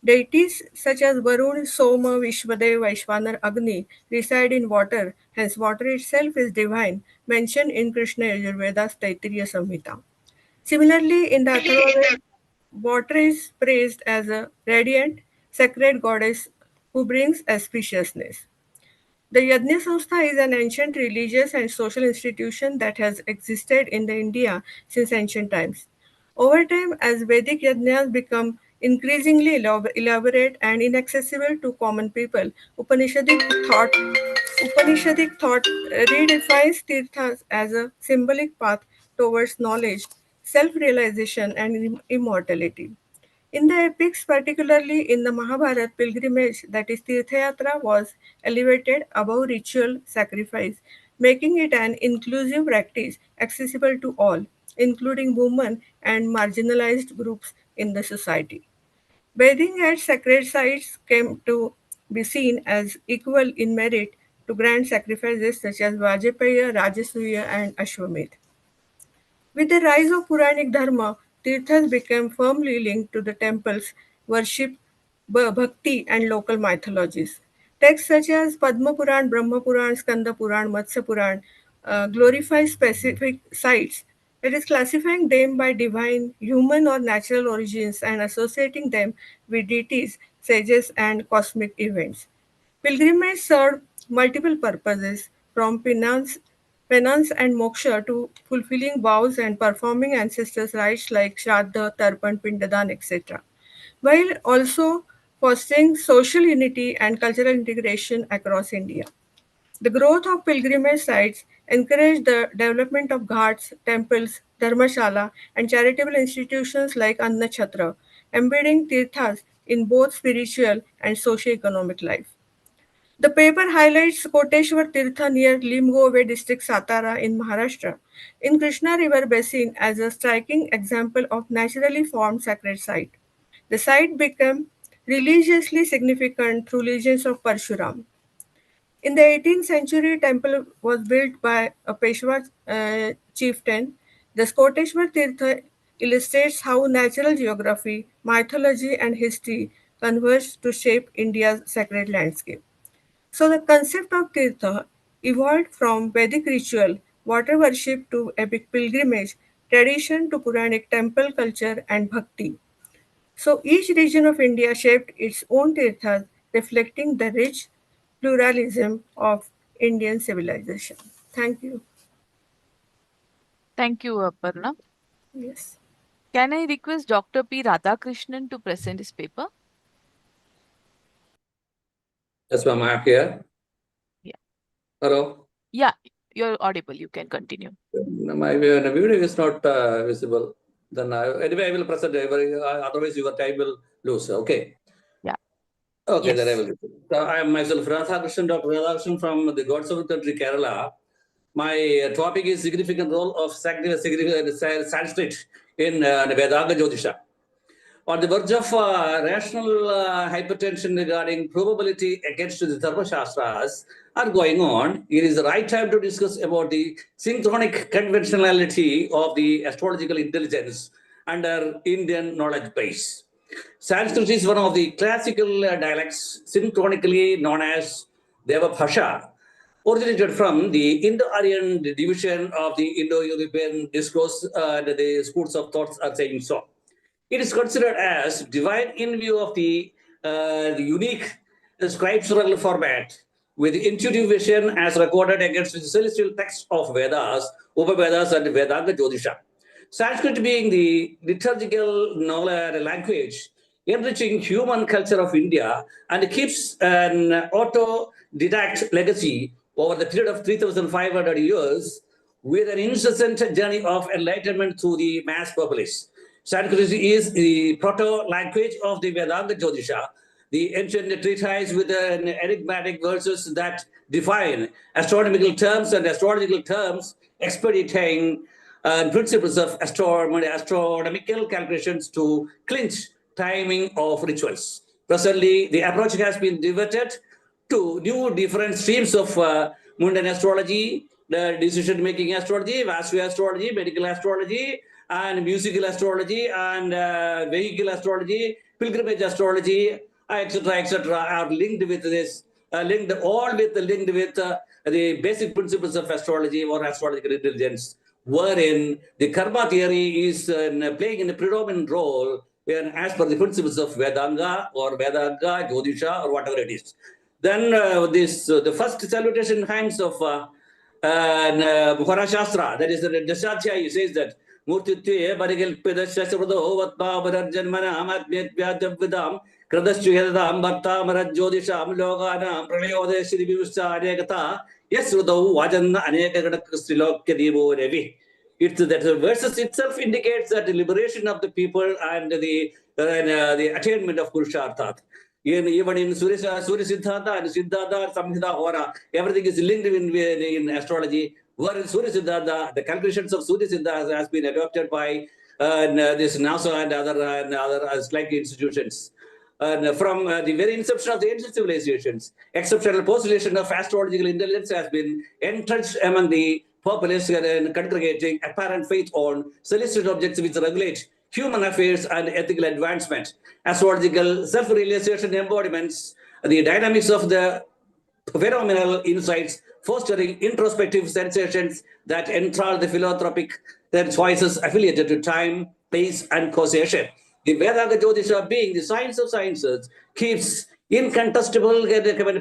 Deities such as Varun, Soma, Vishwadev, Vaishwanar, Agni reside in water, hence water itself is divine, mentioned in Krishna Yajurveda's Taittiriya Samhita. Similarly, in the Atharva, water is praised as a radiant, sacred goddess who brings auspiciousness. The Yajna Samstha is an ancient religious and social institution that has existed in the India since ancient times. Over time, as Vedic yajnas become increasingly elaborate and inaccessible to common people, Upanishadic thought redefines tirthas as a symbolic path towards knowledge, self-realization, and immortality. In the epics, particularly in the Mahabharata, pilgrimage, that is Tirthayatra, was elevated above ritual sacrifice, making it an inclusive practice accessible to all, including women and marginalized groups in the society. Bathing at sacred sites came to be seen as equal in merit to grand sacrifices such as Vajpaya, Rajasuya, and Ashwamedh. With the rise of Puranic Dharma, Tirthas became firmly linked to the temples, worship, bhakti, and local mythologies. Texts such as Padma Puran, Brahma Puran, Skanda Puran, Matsya Puran glorify specific sites, that is, classifying them by divine, human, or natural origins and associating them with deities, sages, and cosmic events. Pilgrimage served multiple purposes, from penance and moksha to fulfilling vows and performing ancestors' rites like Shraddha, Tarpan, Pindadan, etc., while also fostering social unity and cultural integration across India. The growth of pilgrimage sites encouraged the development of ghats, temples, dharmashala, and charitable institutions like Anna Chhatra, embedding tirthas in both spiritual and socio-economic life. The paper highlights Koteshwar Tirtha near Limgove district Satara in Maharashtra in Krishna River Basin as a striking example of naturally formed sacred site. The site became religiously significant through legends of Parshuram. In the 18th century, temple was built by a Peshwa chieftain. The Koteshwar Tirtha illustrates how natural geography, mythology, and history converge to shape India's sacred landscape. So the concept of Tirtha evolved from Vedic ritual, water worship to epic pilgrimage, tradition to Puranic temple culture and bhakti. So each region of India shaped its own tirthas, reflecting the rich pluralism of Indian civilization. Thank you. Thank you, Aparna. Yes. Can I request Dr. P. Radhakrishnan to present his paper? Yes, ma'am, I am here. Yeah. Hello. Yeah, you're audible. You can continue. My video is not visible. Then anyway, I will present. Otherwise, your time will lose. Okay. Yeah. Okay, then I Yes. will. So I am myself Radhakrishnan, Dr. Radhakrishnan from the God's own country, Kerala. My topic is significant role of Sanskrit in Vedanga Jyotisha. On the verge of rational hypertension regarding probability against the Dharma Shastras are going on, it is the right time to discuss about the synchronic conventionality of the astrological intelligence under Indian knowledge base. Sanskrit is one of the classical dialects synchronically known as Deva Bhasha, originated from the Indo-Aryan division of the Indo-European discourse, the schools of thoughts are saying so. It is considered as divine in view of the unique scriptural format with intuitive vision as recorded against the celestial text of Vedas, Upavedas, and Vedanga Jyotisha. Sanskrit being the liturgical language enriching human culture of India and keeps an autodidact legacy over the period of 3,500 years with an incessant journey of enlightenment through the mass populace. Sanskrit is the proto-language of the Vedanga Jyotisha, the ancient treatise with an enigmatic verses that define astronomical terms and astrological terms, expediting principles of astronomical calculations to clinch timing of rituals. Presently, the approach has been diverted to new different streams of mundane astrology, the decision-making astrology, Vastu astrology, medical astrology, and musical astrology, and vehicle astrology, pilgrimage astrology, etc., are linked with this, linked with the basic principles of astrology or astrological intelligence, wherein the karma theory is playing a predominant role as per the principles of Vedanga or Vedanga, Jyotisha, or whatever it is. Then the first salutation hymns of Mukhara Shastra, that is the Dashaധ്യായി, says that Murtitye Barigilpida Shashrado Vatma Janmana Amatmit Vyadam Kradashuyadam Bharta Marat Jodisham Logana Prayode Shri Vivusha Anekata Yesrudo Vajan Aneka Kristilok Revi. It's that the verses itself indicates that the liberation of the people and the attainment of Purushartha. Even in Surya Siddhanta and Siddhartha, Samhita, Hora, everything is linked in astrology. Where in Surya Siddhanta, the calculations of Surya Siddhanta has been adopted by this NASA and other like institutions. From the very inception of the ancient civilizations, exceptional postulation of astrological intelligence has been entrenched among the populace and congregating apparent faith on celestial objects which regulate human affairs and ethical advancement. Astrological self-realization embodiments the dynamics of the phenomenal insights, fostering introspective sensations that enthrall the philanthropic choices affiliated to time, place, and causation. The Vedanga Jyotisha, being the science of sciences, keeps incontestable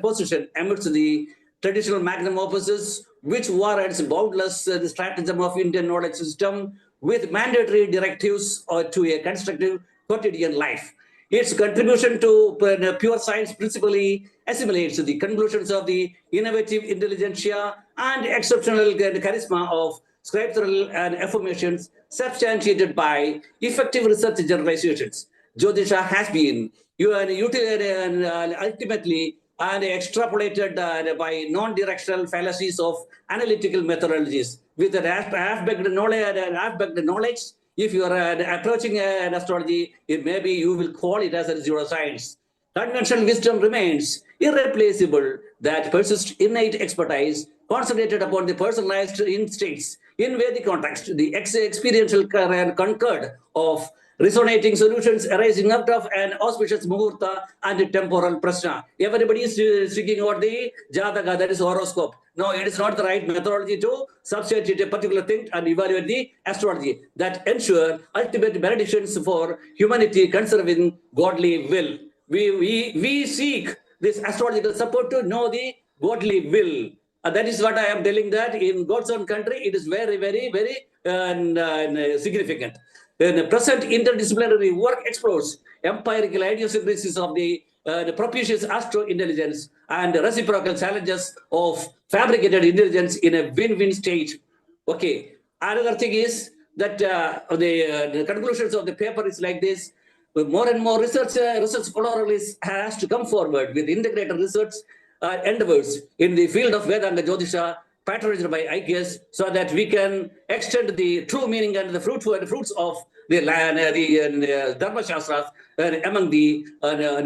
position amidst the traditional magnum opuses, which warrants boundless the stratagem of Indian knowledge system with mandatory directives to a constructive quotidian life. Its contribution to pure science principally assimilates the conclusions of the innovative intelligentsia and exceptional charisma of scriptural and affirmations substantiated by effective research generalizations. Jyotisha has been ultimately and extrapolated by non-directional fallacies of analytical methodologies with an half-baked knowledge. If you are approaching an astrology, maybe you will call it as a pseudoscience. Conventional wisdom remains irreplaceable that persists innate expertise concentrated upon the personalized instincts. In Vedic context, the experiential and concurred of resonating solutions arising out of an auspicious muhurta and temporal prashna. Everybody is speaking about the jataka, that is horoscope. No, it is not the right methodology to substitute a particular thing and evaluate the astrology that ensure ultimate benedictions for humanity conserving godly will. We seek this astrological support to know the godly will. That is what I am telling, that in God's own country, it is very, very, very significant. The present interdisciplinary work explores empirical idiosyncrasies of the propitious astro-intelligence and reciprocal challenges of fabricated intelligence in a win-win state. Okay. Another thing is that the conclusions of the paper is like this. More and more research scholars has to come forward with integrated research endeavors in the field of Vedanga Jyotisha, patronized by IKS, so that we can extend the true meaning and the fruits of the Dharma Shastras among the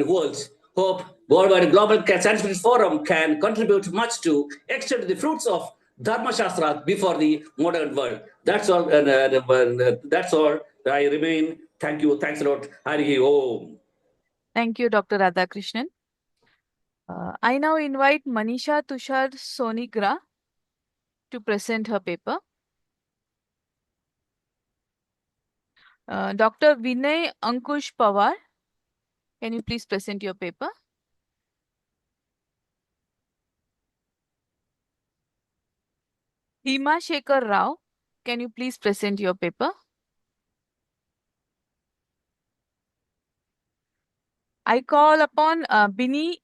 worlds. Hope Worldwide Global Sanskrit Forum can contribute much to extend the fruits of Dharma Shastra before the modern world. That's all. That's all. I remain. Thank you. Thanks a lot. Hari Om. Thank you, Dr. Radhakrishnan. I now invite Manisha Tushar Sonigra to present her paper. Dr. Vinay Ankush Pawar, can you please present your paper? Hima Shekhar Rao, can you please present your paper? I call upon Bini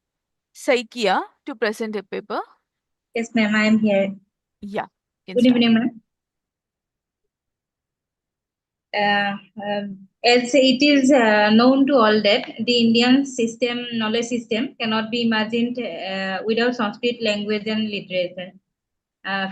Saikia to present a paper. Yes, ma'am, I am here. Yeah. Good evening, ma'am. As it is known to all that the Indian knowledge system cannot be imagined without Sanskrit language and literature.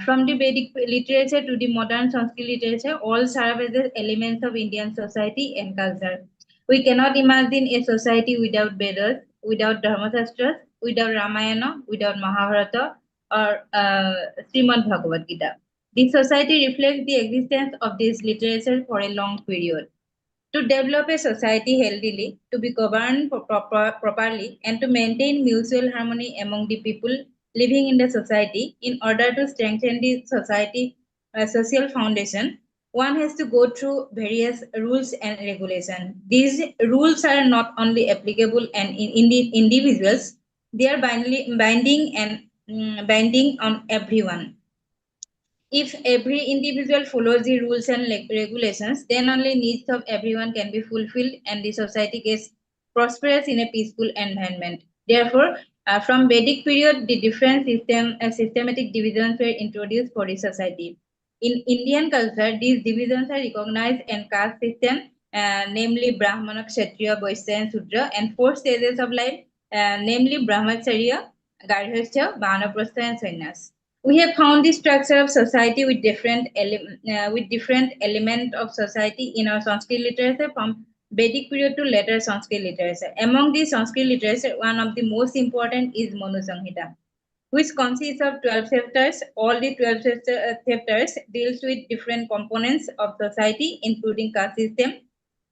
From the Vedic literature to the modern Sanskrit literature, all serve as the elements of Indian society and culture. We cannot imagine a society without Vedas, without Dharmasastras, without Ramayana, without Mahabharata, or Srimad Bhagavad Gita. This society reflects the existence of this literature for a long period. To develop a society healthily, to be governed properly, and to maintain mutual harmony among the people living in the society, in order to strengthen the society social foundation, one has to go through various rules and regulations. These rules are not only applicable and in the individuals, they are binding on everyone. If every individual follows the rules and regulations, then only needs of everyone can be fulfilled and the society gets prosperous in a peaceful environment. Therefore, from Vedic period, the different systematic divisions were introduced for the society. In Indian culture, these divisions are recognized in caste system, namely Brahmana, Kshatriya, Vaishya, and Sudra, and 4 stages of life, namely Brahmacharya, Garhastha, Vanaprastha, and Sannyas. We have found the structure of society with different element of society in our Sanskrit literature from Vedic period to later Sanskrit literature. Among these Sanskrit literature, one of the most important is Manu Samhita, which consists of 12 chapters. All the 12 chapters deals with different components of society, including caste system,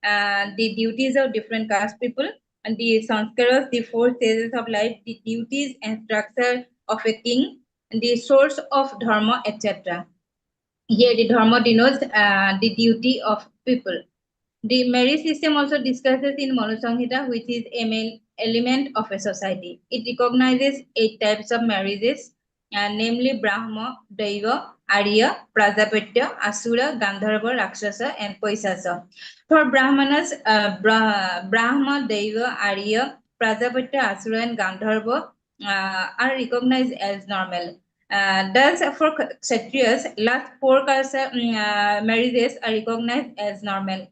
the duties of different caste people, and the sanskaras, the 4 stages of life, the duties and structure of a king, the source of dharma, etc. Here, the dharma denotes the duty of people. The marriage system also discusses in Manu Samhita, which is a main element of a society. It recognizes 8 types of marriages, namely Brahma, Daiva, Arya, Prajapatya, Asura, Gandharva, Rakshasa, and Paisasa. For Brahmanas, Brahma, Daiva, Arya, Prajapatya, Asura, and Gandharva are recognized as normal. Thus, for Kshatriyas, last 4 marriages are recognized as normal.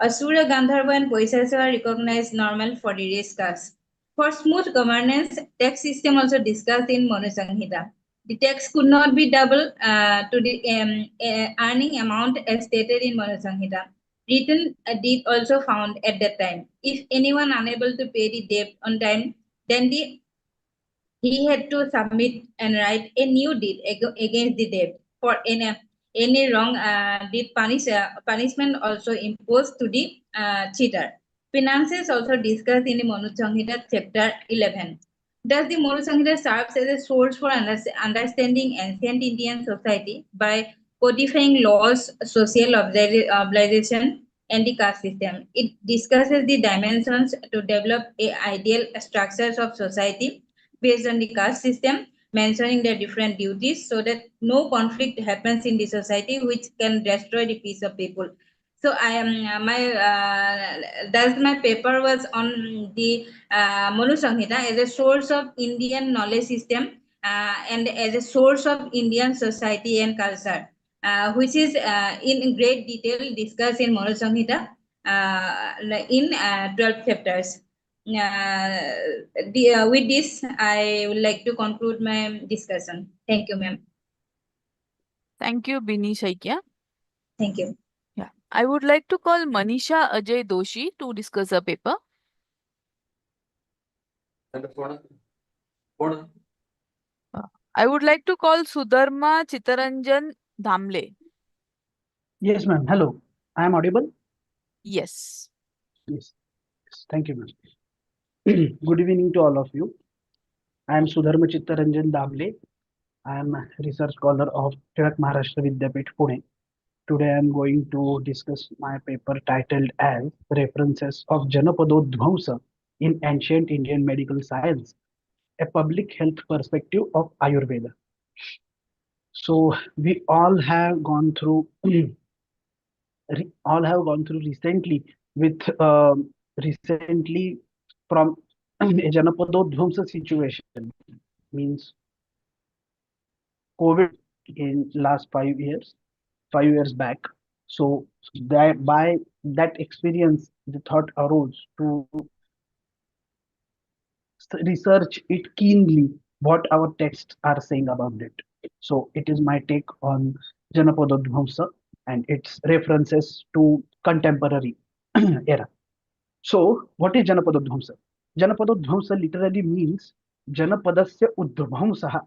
Asura, Gandharva, and Poisasa are recognized normal for the race caste. For smooth governance, tax system also discussed in Manu Samhita. The tax could not be double to the earning amount as stated in Manu Samhita. Written deed also found at that time. If anyone unable to pay the debt on time, then he had to submit and write a new deed against the debt. For any wrong deed, punishment also imposed to the cheater. Finances also discussed in the Manu Samhita chapter 11. Thus, the Manu Samhita serves as a source for understanding ancient Indian society by codifying laws, social obligation, and the caste system. It discusses the dimensions to develop ideal structures of society based on the caste system, mentioning the different duties so that no conflict happens in the society which can destroy the peace of people. So I am my paper was on the Manu Samhita as a source of Indian knowledge system and as a source of Indian society and culture, which is in great detail discussed in Manu Samhita in 12 chapters. With this, I would like to conclude my discussion. Thank you, ma'am. Thank you, Bini Shaikya. Thank you. Yeah. I would like to call Manisha Ajay Doshi to discuss a paper. I would like to call Sudharma Chitaranjan Dhamle. Yes, ma'am. Hello. I am audible? Yes. Yes. Thank you, ma'am. Good evening to all of you. I am Sudharma Chittaranjan Damle. I am a research scholar of Tirak Maharashtra Vidyapith, Pune. Today I am going to discuss my paper titled as References of Janapadodvamsa in Ancient Indian Medical Science, a Public Health Perspective of Ayurveda. So we all have gone through recently with recently from a Janapadodvamsa situation, means COVID in last 5 years back. So that by that experience, the thought arose to research it keenly what our texts are saying about it. So it is my take on Janapadodvamsa and its references to contemporary era. So what is Janapadodvamsa? Janapadodvamsa literally means Janapadasya Udvamsaha.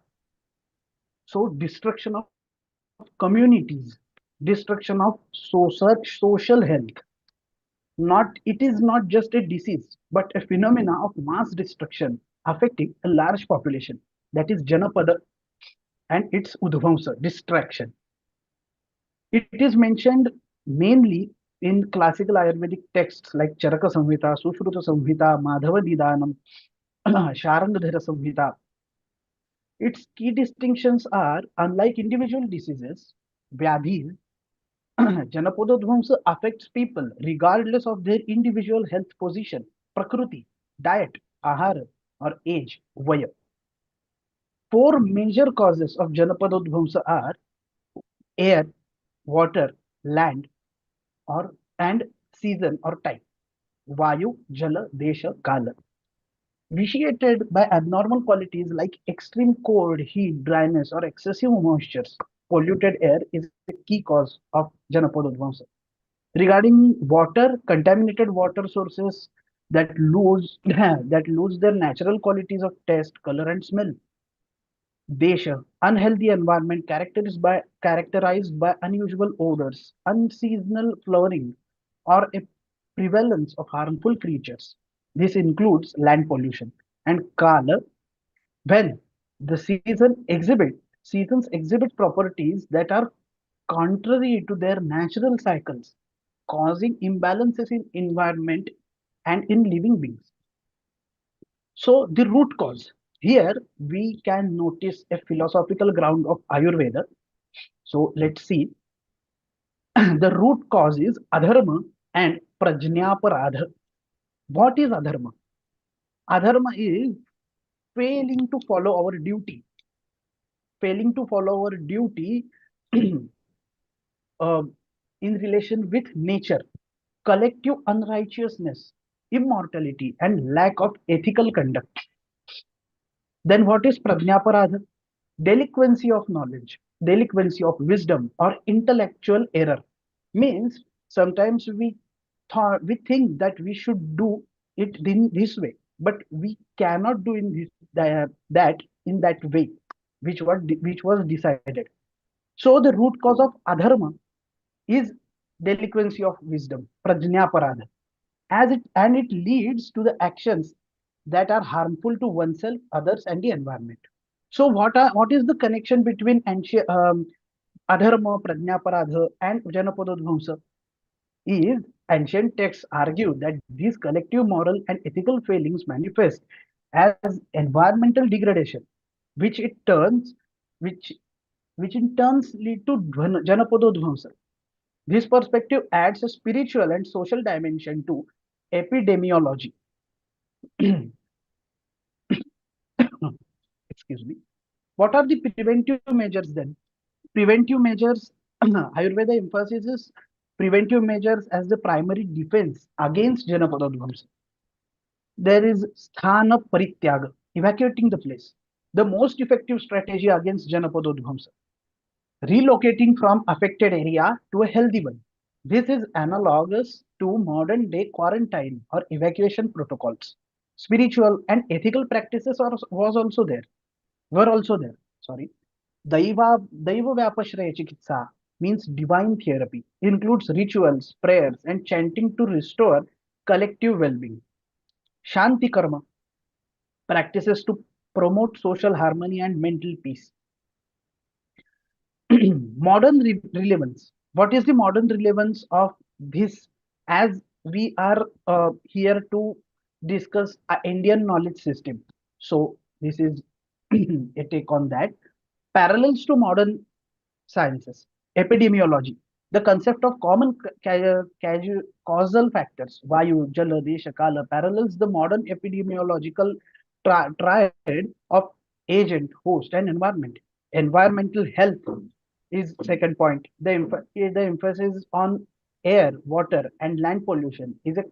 So destruction of communities, destruction of social health. It is not just a disease, but a phenomena of mass destruction affecting a large population. That is Janapada and its Udvamsa, distraction. It is mentioned mainly in classical Ayurvedic texts like Charaka Samhita, Sushruta Samhita, Madhava Nidanam, Sharangadhara Samhita. Its key distinctions are, unlike individual diseases, Vyadhis, Janapadodvamsa affects people regardless of their individual health position, prakruti, diet, ahara, or age, vaya. 4 major causes of Janapadodvamsa are air, water, land, and season or time. Vayu, Jala, Desha, Kala. Vitiated by abnormal qualities like extreme cold, heat, dryness, or excessive moistures, polluted air is a key cause of Janapadodvamsa. Regarding water, contaminated water sources that lose their natural qualities of taste, color, and smell. Desha, unhealthy environment characterized by unusual odors, unseasonal flowering, or a prevalence of harmful creatures. This includes land pollution. And Kala, when the seasons exhibit properties that are contrary to their natural cycles, causing imbalances in environment and in living beings. So the root cause. Here we can notice a philosophical ground of Ayurveda. So let's see. The root cause is adharma and prajnaparadha. What is adharma? Adharma is failing to follow our duty. Failing to follow our duty in relation with nature, collective unrighteousness, immortality, and lack of ethical conduct. Then what is prajnaparad? Delinquency of knowledge, delinquency of wisdom, or intellectual error. Means sometimes we think that we should do it in this way, but we cannot do in this that in that way, which was decided. So the root cause of adharma is delinquency of wisdom, prajnaparad, and it leads to the actions that are harmful to oneself, others, and the environment. So what is the connection between adharma, prajnaparadha, and janapadodvamsa? Is ancient texts argue that these collective moral and ethical failings manifest as environmental degradation, which in turns lead to janapadodvamsa. This perspective adds a spiritual and social dimension to epidemiology. Excuse me. What are the preventive measures then? Preventive measures, Ayurveda emphasizes preventive measures as the primary defense against janapadodvamsa. There is sthana parityaga, evacuating the place, the most effective strategy against janapadodvamsa. Relocating from affected area to a healthy one. This is analogous to modern day quarantine or evacuation protocols. Spiritual and ethical practices were also there. Sorry. Daiva Vyapashraya Chikitsa means divine therapy, includes rituals, prayers, and chanting to restore collective well-being. Shanti Karma, practices to promote social harmony and mental peace. Modern relevance. What is the modern relevance of this, as we are here to discuss Indian knowledge system? So this is a take on that. Parallels to modern sciences. Epidemiology. The concept of common causal factors, Vayu, Jala, Desha, Kala, parallels the modern epidemiological triad of agent, host, and environment. Environmental health is second point. The emphasis on air, water, and land pollution is a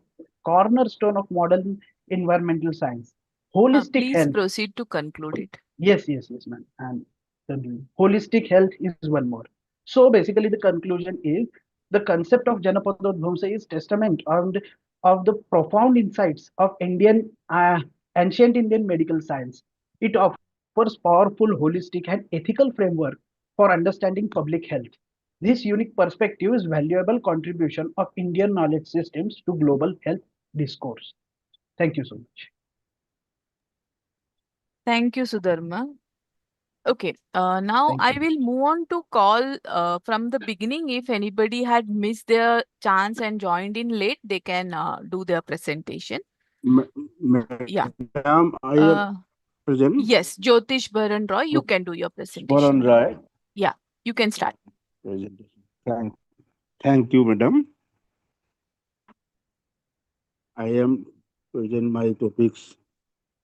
cornerstone of modern environmental science. Holistic Please health. proceed to conclude it. Yes, ma'am. And holistic health is one more. So basically, the conclusion is the concept of Janapadodvamsa is testament of the profound insights of ancient Indian medical science. It offers powerful, holistic, and ethical framework for understanding public health. This unique perspective is valuable contribution of Indian knowledge systems to global health discourse. Thank you so much. Thank you, Sudharma. Okay, now I will move on to call from the beginning. If anybody had missed their chance and joined in late, they can do their presentation. Yeah. Ma'am, I am present. Yes, Jyotish Bharan Roy, you can do your presentation. Bharan Roy. Yeah, you can start. Presentation. Thank you, madam. I am present my topics.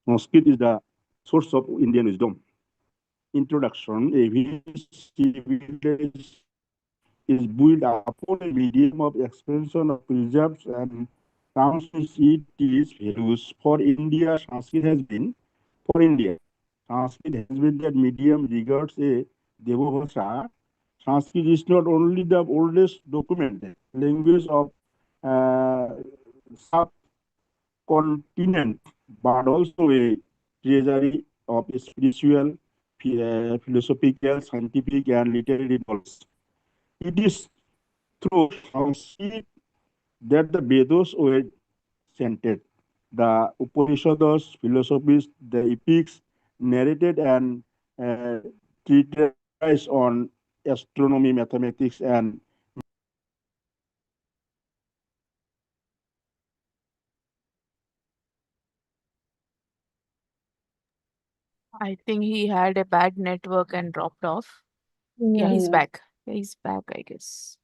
Sanskrit is the source of Indian wisdom. Introduction. Every civilization is built upon a medium of expansion of precepts and transmits its values. For India, Sanskrit has been that medium regards a Devabhasha. Sanskrit is not only the oldest documented language of subcontinent, but also a treasury of spiritual, philosophical, scientific, and literary knowledge. It is through Sanskrit that the Vedas were centered. The Upanishads, philosophies, the epics narrated and treatise on astronomy, mathematics, and I think he had a bad network and dropped off. Yeah, he's back. Yeah, he's back, I guess.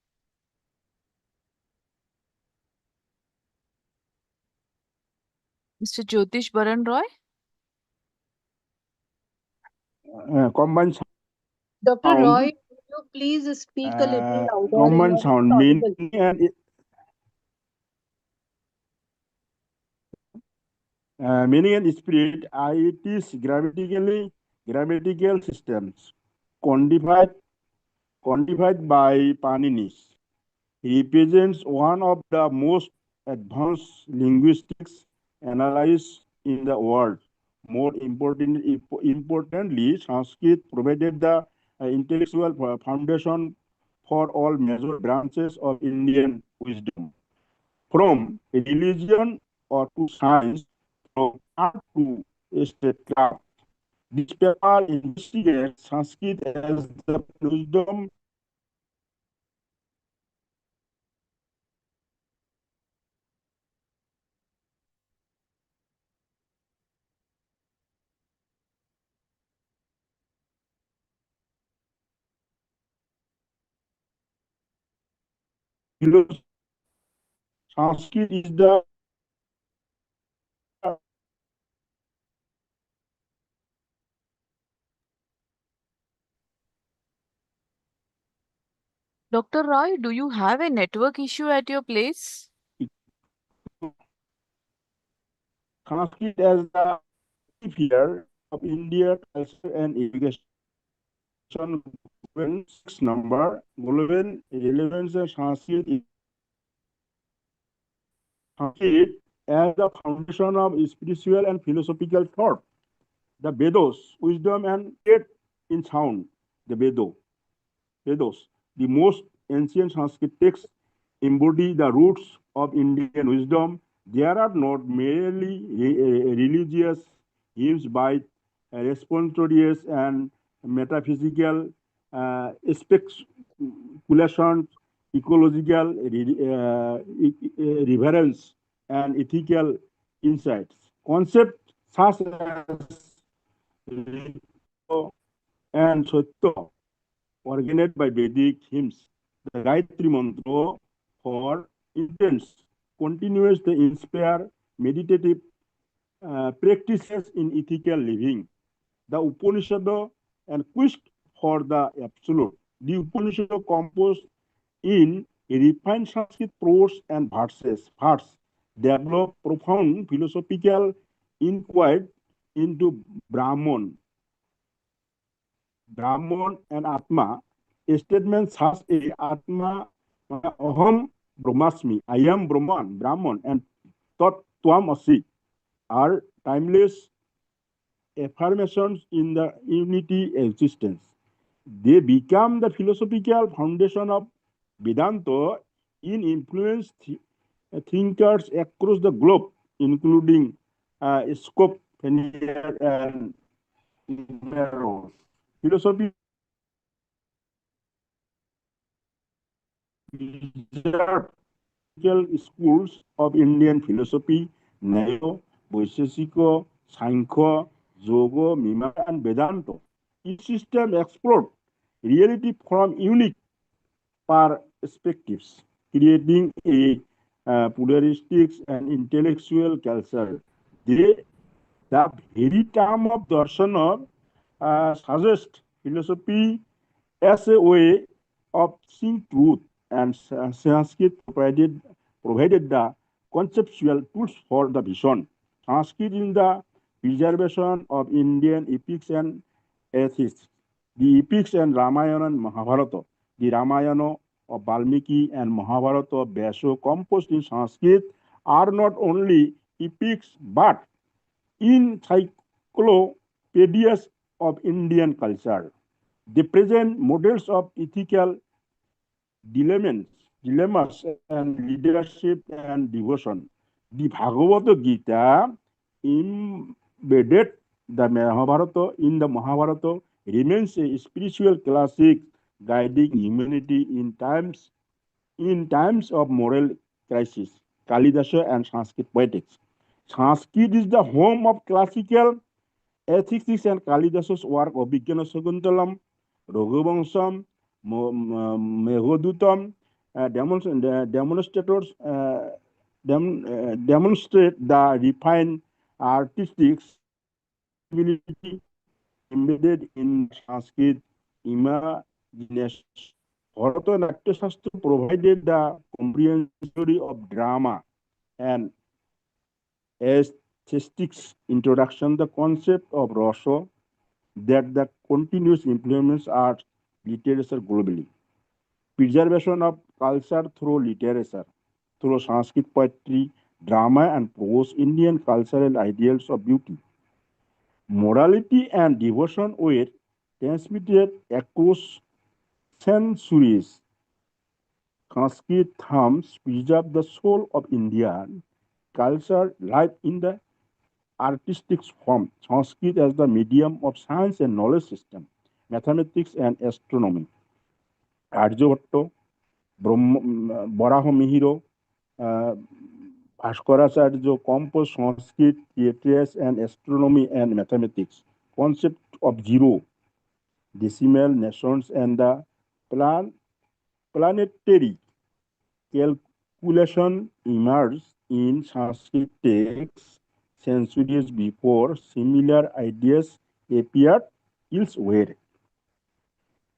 Mr. Jyotish Bharan Roy? combined Dr. sound. Roy, would you please speak a little louder? Common You are sound not meaning audible. and meaning and spirit, it is grammatical systems quantified by Panini's. Represents one of the most advanced linguistics analyses in the world. More importantly, Sanskrit provided the intellectual foundation for all major branches of Indian wisdom, from religion or to science, from art to statecraft. This paper investigates Sanskrit as the wisdom philosophy. Sanskrit is the Dr. Roy, do you have a network issue at your place? Sanskrit as the pillar of India culture and education. Six number global relevance of Sanskrit as the foundation of spiritual and philosophical thought. The Vedas, wisdom and faith in sound. The Vedas, the most ancient Sanskrit texts, embody the roots of Indian wisdom. There are not merely religious hymns by responsorious and metaphysical speculations, ecological reverence, and ethical insights. Concepts such as and Satya organized by Vedic hymns. The Gayatri Mantra for intense continues to inspire meditative practices in ethical living. The Upanishad and quest for the absolute. The Upanishad composed in refined Sanskrit prose and verses develop profound philosophical inquiry into Brahman and Atma. Statements such as Atma, Aham Brahmasmi, I am Brahman, and Tat Tvam Asi are timeless affirmations in the unity existence. They become the philosophical foundation of Vedanta in influence thinkers across the globe, including Scott Fenier and Narrow. Philosophy schools of Indian philosophy, Neo, Vaisheshika, Sankhya, Yoga, Mimamsa, and Vedanta. Each system explored reality from unique perspectives, creating a pluralistic and intellectual culture. The very term of Darshana suggests philosophy as a way of seeing truth, and Sanskrit provided the conceptual tools for the vision. Sanskrit in the preservation of Indian epics and ethics. The epics and Ramayana and Mahabharata. The Ramayana of Valmiki and Mahabharata of Vyasa composed in Sanskrit are not only epics but encyclopedias of Indian culture. They present models of ethical dilemmas and leadership and devotion. The Bhagavad Gita embedded the Mahabharata in the Mahabharata remains a spiritual classic guiding humanity in times of moral crisis. Kalidasa and Sanskrit poetics. Sanskrit is the home of classical ethics and Kalidasa's work of Vijnana Sakuntalam, Raghuvansham, Meghadutam demonstrate the refined artistic ability embedded in Sanskrit imagination. Bharatanatyam Shastra provided the comprehensive story of drama and statistics introduction, the concept of Rasa, that the continuous influence art literature globally. Preservation of culture through literature, through Sanskrit poetry, drama, and prose, Indian cultural ideals of beauty. Morality and devotion were transmitted across centuries. Sanskrit hymns preserve the soul of Indian culture live in the artistic form. Sanskrit as the medium of science and knowledge system, mathematics and astronomy. Aryabhatta, Baraha Mihira, Bhaskaracharya composed Sanskrit, theatres, and astronomy and mathematics. Concept of zero, decimal nations, and the planetary calculation emerged in Sanskrit texts centuries before similar ideas appeared elsewhere.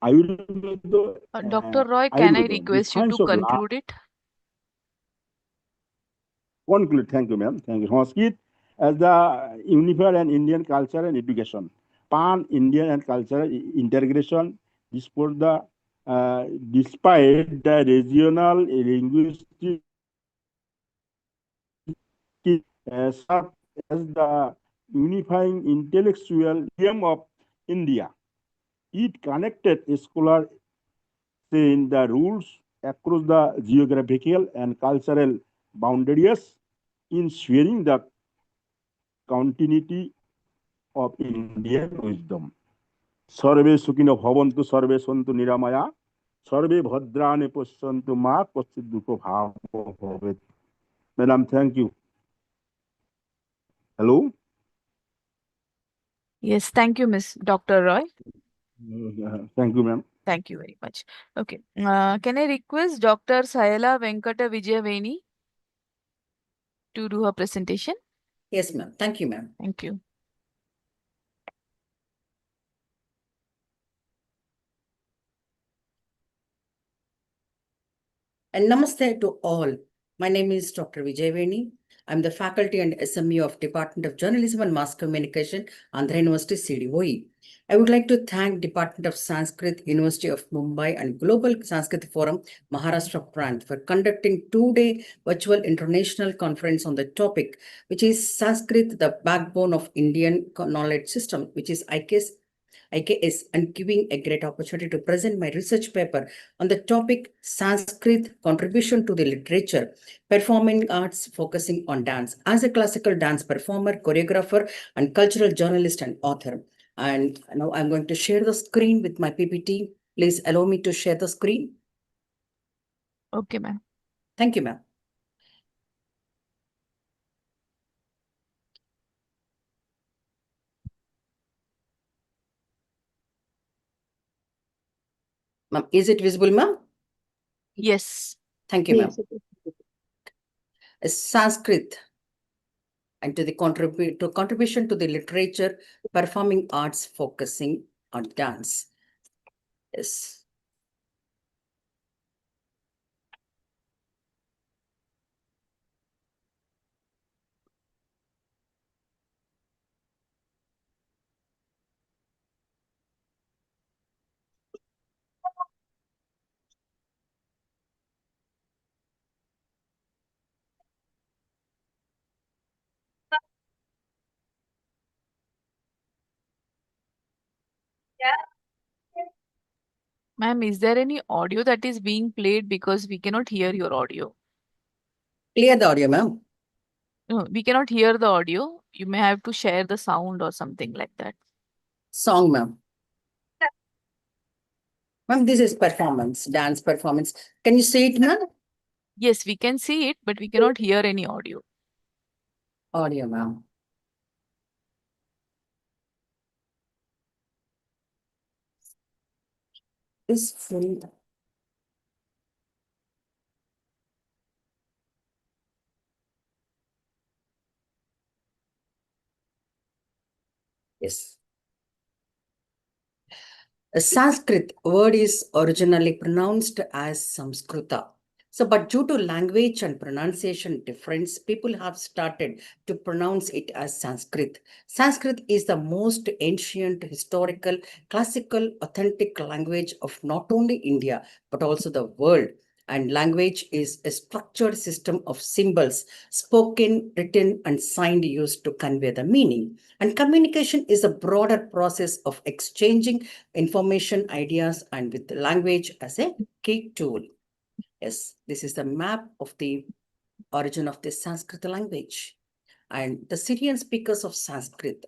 Ayurveda, Dr. Roy, can I Ayurveda, the request you science to of life. conclude it? Conclude. Thank you, ma'am. Thank you. Sanskrit as the unifier and Indian culture and education. Pan-Indian and cultural integration. Despite the regional linguistic served as the unifying intellectual medium of India. It connected scholars in the rules across the geographical and cultural boundaries, ensuring the continuity of Indian wisdom. Sarve Sukhino Bhavantu Sarve Santu Niramaya Sarve Bhadrani Pasyantu Ma Kaschid Dukho Bhava Bhavet. Madam, thank you. Hello? Yes, thank you, Miss Dr. Roy. Thank you, ma'am. Thank you very much. Okay. Can I request Dr. Sayala Venkata Vijayaveni to do her presentation? Yes, ma'am. Thank you, ma'am. Thank you. And namaste to all. My name is Dr. Vijayaveni. I'm the faculty and SME of Department of Journalism and Mass Communication, Andhra University, CDOE. I would like to thank Department of Sanskrit, University of Mumbai and Global Sanskrit Forum, Maharashtra branch for conducting two-day virtual international conference on the topic, which is Sanskrit, the backbone of Indian knowledge system, which is IKS, and giving a great opportunity to present my research paper on the topic Sanskrit contribution to the literature, performing arts focusing on dance. As a classical dance performer, choreographer, and cultural journalist and author. And now I'm going to share the screen with my PPT. Please allow me to share the screen. Okay, ma'am. Thank you, ma'am. Ma'am, is it visible, ma'am? Yes. Thank you, ma'am. Sanskrit and to the contribution to the literature, performing arts focusing on dance. Yes. Ma'am, is there any audio that is being played because we cannot hear your audio? Clear the audio, ma'am. No, we cannot hear the audio. You may have to share the sound or something like that. Song, ma'am. Ma'am, this is performance, dance performance. Can you see it, ma'am? Yes, we can see it, but we cannot hear any audio. Audio, ma'am. Is full. Yes. A Sanskrit word is originally pronounced as Samskrita. So, but due to language and pronunciation difference, people have started to pronounce it as Sanskrit. Sanskrit is the most ancient, historical, classical, authentic language of not only India, but also the world. And language is a structured system of symbols, spoken, written, and signed used to convey the meaning. And communication is a broader process of exchanging information, ideas, and with language as a key tool. Yes, this is the map of the origin of the Sanskrit language. And the Syrian speakers of Sanskrit.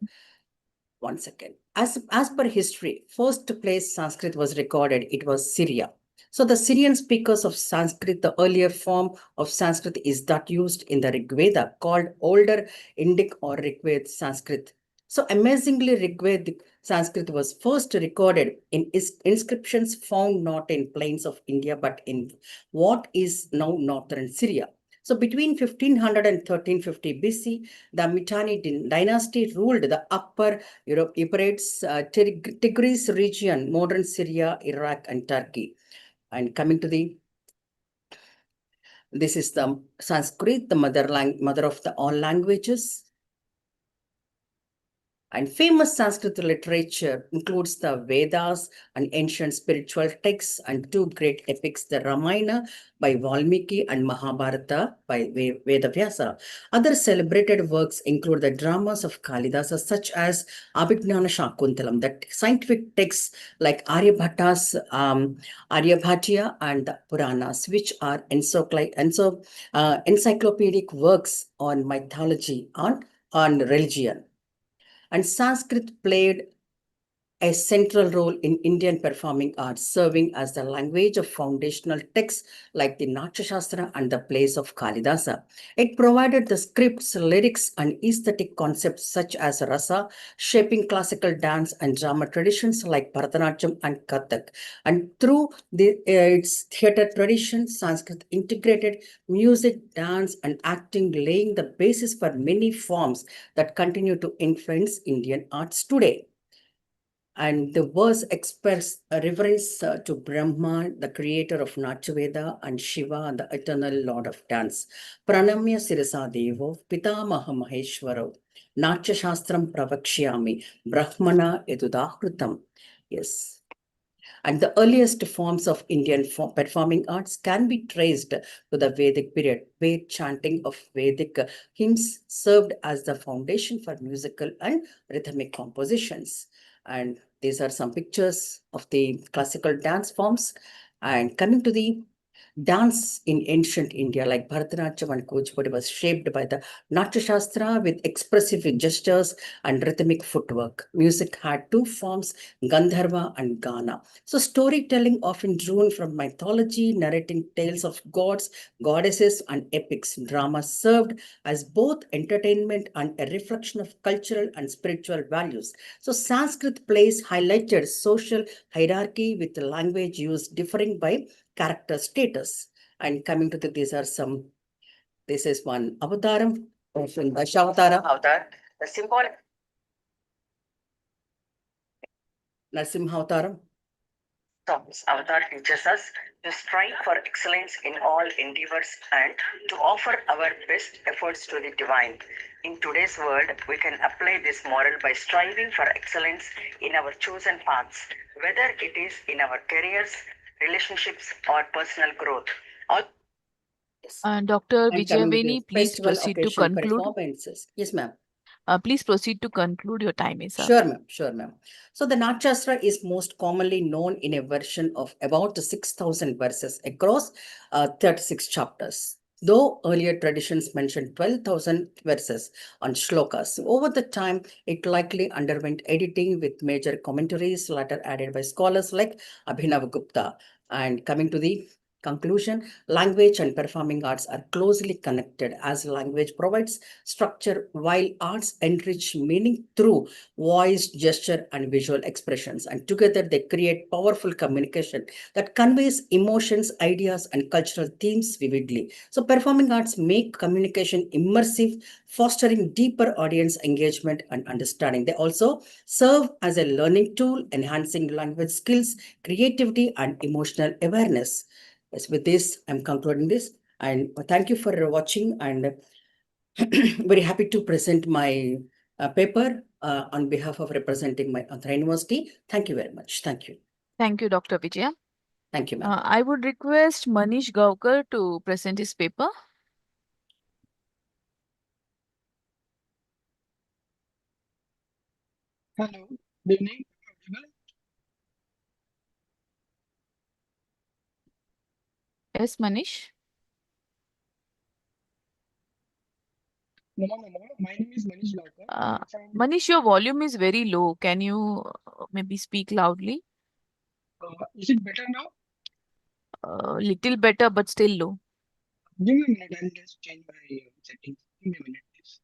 One second. As per history, first place Sanskrit was recorded, it was Syria. So the Syrian speakers of Sanskrit, the earlier form of Sanskrit is that used in the Rig Veda, called Older Indic or Rig Veda Sanskrit. So amazingly, Rig Veda Sanskrit was first recorded in inscriptions found not in plains of India, but in what is now northern Syria. So between 1500 and 1350 BC, the Mitanni dynasty ruled the upper Euphrates, Tigris region, modern Syria, Iraq, and Turkey. And coming to this is the Sanskrit, the mother of all languages. And famous Sanskrit literature includes the Vedas and ancient spiritual texts and two great epics, the Ramayana by Valmiki and Mahabharata by Vedavyasa. Other celebrated works include the dramas of Kalidasa such as Abhignana Shakuntalam, the scientific texts like Aryabhata's Aryabhatiya and the Puranas, which are encyclopedic works on mythology, on religion. And Sanskrit played a central role in Indian performing arts, serving as the language of foundational texts like the Natya Shastra and the plays of Kalidasa. It provided the scripts, lyrics, and aesthetic concepts such as rasa, shaping classical dance and drama traditions like Bharatanatyam and Kathak. And through its theatre tradition, Sanskrit integrated music, dance, and acting, laying the basis for many forms that continue to influence Indian arts today. And the verse express a reverence to Brahma, the creator of Natya Veda, and Shiva, the eternal lord of dance. Pranamya Sirasa Devo, Pitamaha Maheshwaro, Natya Shastram Pravakshyami, Brahmana Edudahrutam. Yes. And the earliest forms of Indian performing arts can be traced to the Vedic period. Ved chanting of Vedic hymns served as the foundation for musical and rhythmic compositions. And these are some pictures of the classical dance forms. And coming to the dance in ancient India, like Bharatanatyam and Kuchipudi, was shaped by the Natya Shastra with expressive gestures and rhythmic footwork. Music had two forms, Gandharva and Gana. So storytelling often drawn from mythology, narrating tales of gods, goddesses, and epics. Drama served as both entertainment and a reflection of cultural and spiritual values. So Sanskrit plays highlighted social hierarchy with the language used differing by character status. And coming to this is one avataram, Dashavatara, the symbolic Narsimha Thomas Avatar teaches us to strive for excellence in all endeavors and to offer our best efforts to the divine. In today's world, we can apply this moral by striving for excellence in our chosen paths, whether it is in our careers, relationships, or personal growth. Dr. And coming to Vijayaveni, the please festival proceed to occasion conclude. performances. Yes, ma'am. Please proceed to conclude. Your time is up. Sure, ma'am. Sure, ma'am. So the Natya Shastra is most commonly known in a version of about 6,000 verses across 36 chapters. Though earlier traditions mentioned 12,000 verses on shlokas, over the time it likely underwent editing with major commentaries later added by scholars like Abhinav Gupta. And coming to the conclusion, language and performing arts are closely connected as language provides structure while arts enrich meaning through voice, gesture, and visual expressions. And together they create powerful communication that conveys emotions, ideas, and cultural themes vividly. So performing arts make communication immersive, fostering deeper audience engagement and understanding. They also serve as a learning tool, enhancing language skills, creativity, and emotional awareness. Yes, with this, I'm concluding this, and thank you for watching, and very happy to present my paper on behalf of representing my Andhra University. Thank you very much. Thank you. Thank you, Dr. Vijaya. Thank you, ma'am. I would request Manish Gaukar to present his paper. Hello, good evening. Yes, Manish. Namo Namo. My name is Manish Gaukar. I'm from, Manish, your volume is very low. Can you maybe speak loudly? is it better now? Little better, but still low. Give me a minute. I'll just change my settings. Give me a minute, please.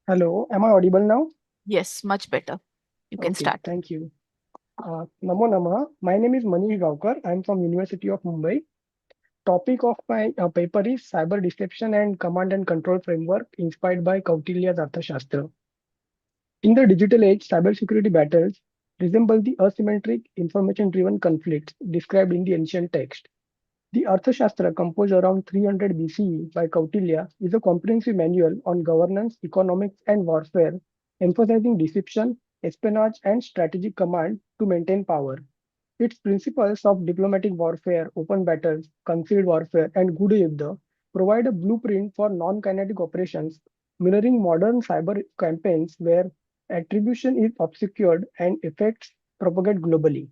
Hello, am I audible now? Yes, much better. You can Okay, start. thank you. Namo Namah. My name is Manish Gaukar. I'm from University of Mumbai. Topic of my paper is Cyber Deception and Command and Control Framework inspired by Kautilya's Arthashastra. In the digital age, cybersecurity battles resemble the asymmetric, information-driven conflicts described in the ancient text. The Arthashastra, composed around 300 BCE by Kautilya, is a comprehensive manual on governance, economics, and warfare, emphasizing deception, espionage, and strategic command to maintain power. Its principles of diplomatic warfare, open battles, concealed warfare, and Gudha Yuddha provide a blueprint for non-kinetic operations, mirroring modern cyber campaigns where attribution is obscured and effects propagate globally.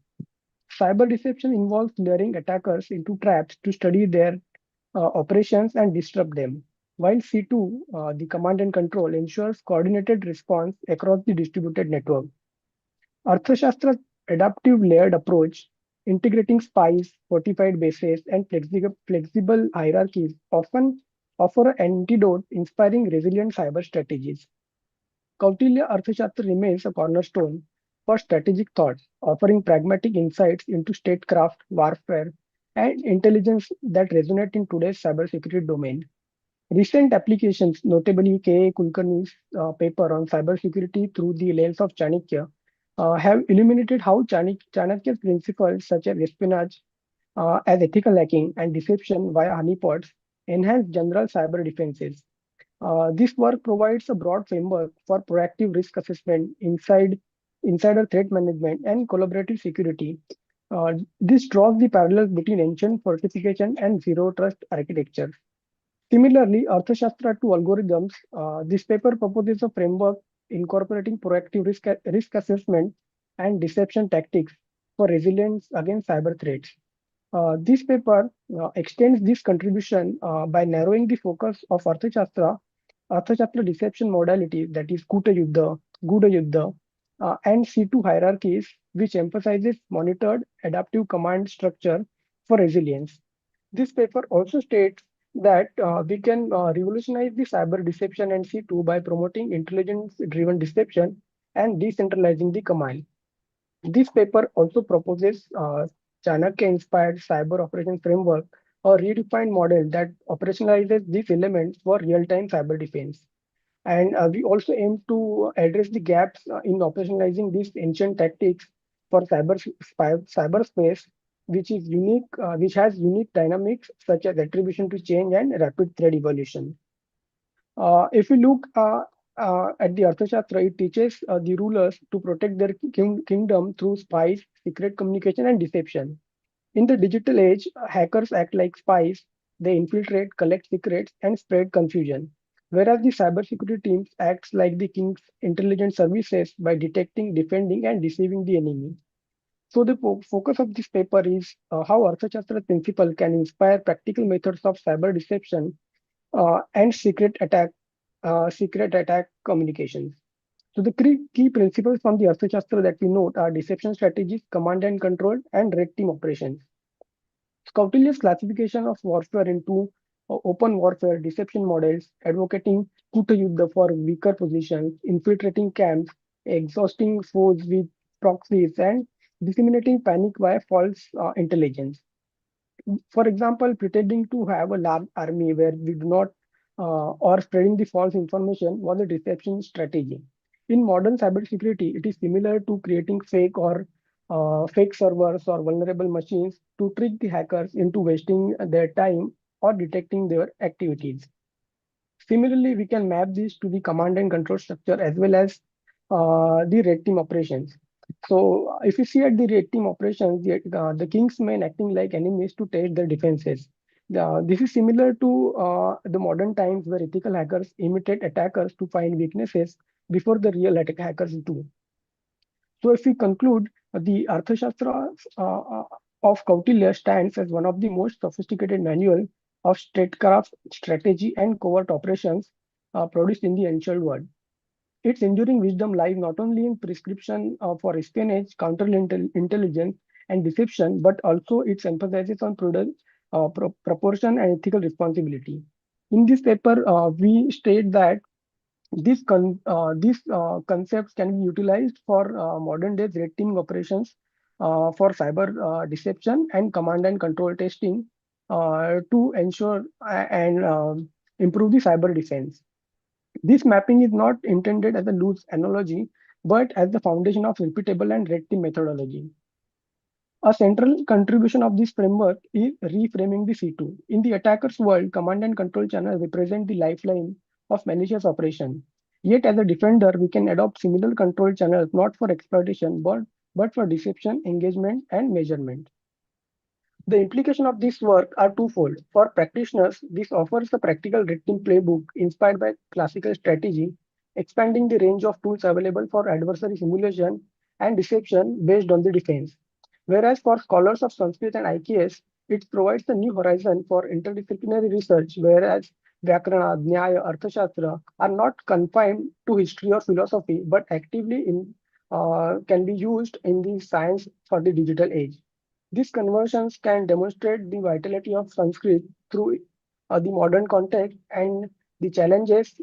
Cyber deception involves luring attackers into traps to study their operations and disrupt them, while C2, the command and control, ensures coordinated response across the distributed network. Arthashastra's adaptive layered approach, integrating spies, fortified bases, and flexible hierarchies, often offer an antidote inspiring resilient cyber strategies. Kautilya Arthashastra remains a cornerstone for strategic thought, offering pragmatic insights into statecraft, warfare, and intelligence that resonate in today's cybersecurity domain. Recent applications, notably K.A. Kulkarni's paper on cybersecurity through the lens of Chanakya, have illuminated how Chanakya's principles such as espionage, as ethical hacking, and deception via honeypots enhance general cyber defenses. This work provides a broad framework for proactive risk assessment, insider threat management, and collaborative security. This draws the parallels between ancient fortification and zero trust architecture. Similarly, Arthashastra to algorithms, this paper proposes a framework incorporating proactive risk assessment and deception tactics for resilience against cyber threats. This paper extends this contribution by narrowing the focus of Arthashastra deception modalities, that is Gudha Yuddha, and C2 hierarchies, which emphasizes monitored adaptive command structure for resilience. This paper also states that we can revolutionize the cyber deception and C2 by promoting intelligence-driven deception and decentralizing the command. This paper also proposes Chanakya-inspired cyber operation framework, a redefined model that operationalizes these elements for real-time cyber defense. And we also aim to address the gaps in operationalizing these ancient tactics for cyberspace, which is unique, which has unique dynamics such as attribution to change and rapid threat evolution. If we look at the Arthashastra, it teaches the rulers to protect their kingdom through spies, secret communication, and deception. In the digital age, hackers act like spies. They infiltrate, collect secrets, and spread confusion. Whereas the cybersecurity teams acts like the king's intelligence services by detecting, defending, and deceiving the enemy. So the focus of this paper is how Arthashastra principle can inspire practical methods of cyber deception and secret attack communications. So the key principles from the Arthashastra that we note are deception strategies, command and control, and red team operations. Kautilya's classification of warfare into open warfare, deception models, advocating Gudha Yuddha for weaker positions, infiltrating camps, exhausting foes with proxies, and disseminating panic via false intelligence. For example, pretending to have a large army where we do not, or spreading the false information was a deception strategy. In modern cybersecurity, it is similar to creating fake servers or vulnerable machines to trick the hackers into wasting their time or detecting their activities. Similarly, we can map this to the command and control structure as well as the red team operations. So if you see at the red team operations, the Kingsmen acting like enemies to test their defenses. This is similar to the modern times where ethical hackers imitate attackers to find weaknesses before the real hackers do. So if we conclude, the Arthashastra of Kautilya stands as one of the most sophisticated manual of statecraft, strategy, and covert operations produced in the ancient world. Its enduring wisdom lies not only in prescription for espionage, counterintelligence, and deception, but also its emphasis on prudence, proportion, and ethical responsibility. In this paper, we state that these concepts can be utilized for modern day red teaming operations, for cyber deception and command and control testing to ensure and improve the cyber defense. This mapping is not intended as a loose analogy, but as the foundation of repeatable and red team methodology. A central contribution of this framework is reframing the C2. In the attacker's world, command and control channels represent the lifeline of malicious operation. Yet as a defender, we can adopt similar control channels not for exploitation, but for deception, engagement, and measurement. The implication of this work are twofold. For practitioners, this offers a practical red team playbook inspired by classical strategy, expanding the range of tools available for adversary simulation and deception based on the defense. Whereas for scholars of Sanskrit and IKS, it provides a new horizon for interdisciplinary research, whereas Vyakarana, Nyaya, Arthashastra are not confined to history or philosophy, but actively can be used in the science for the digital age. These conversions can demonstrate the vitality of Sanskrit through the modern context and the challenges,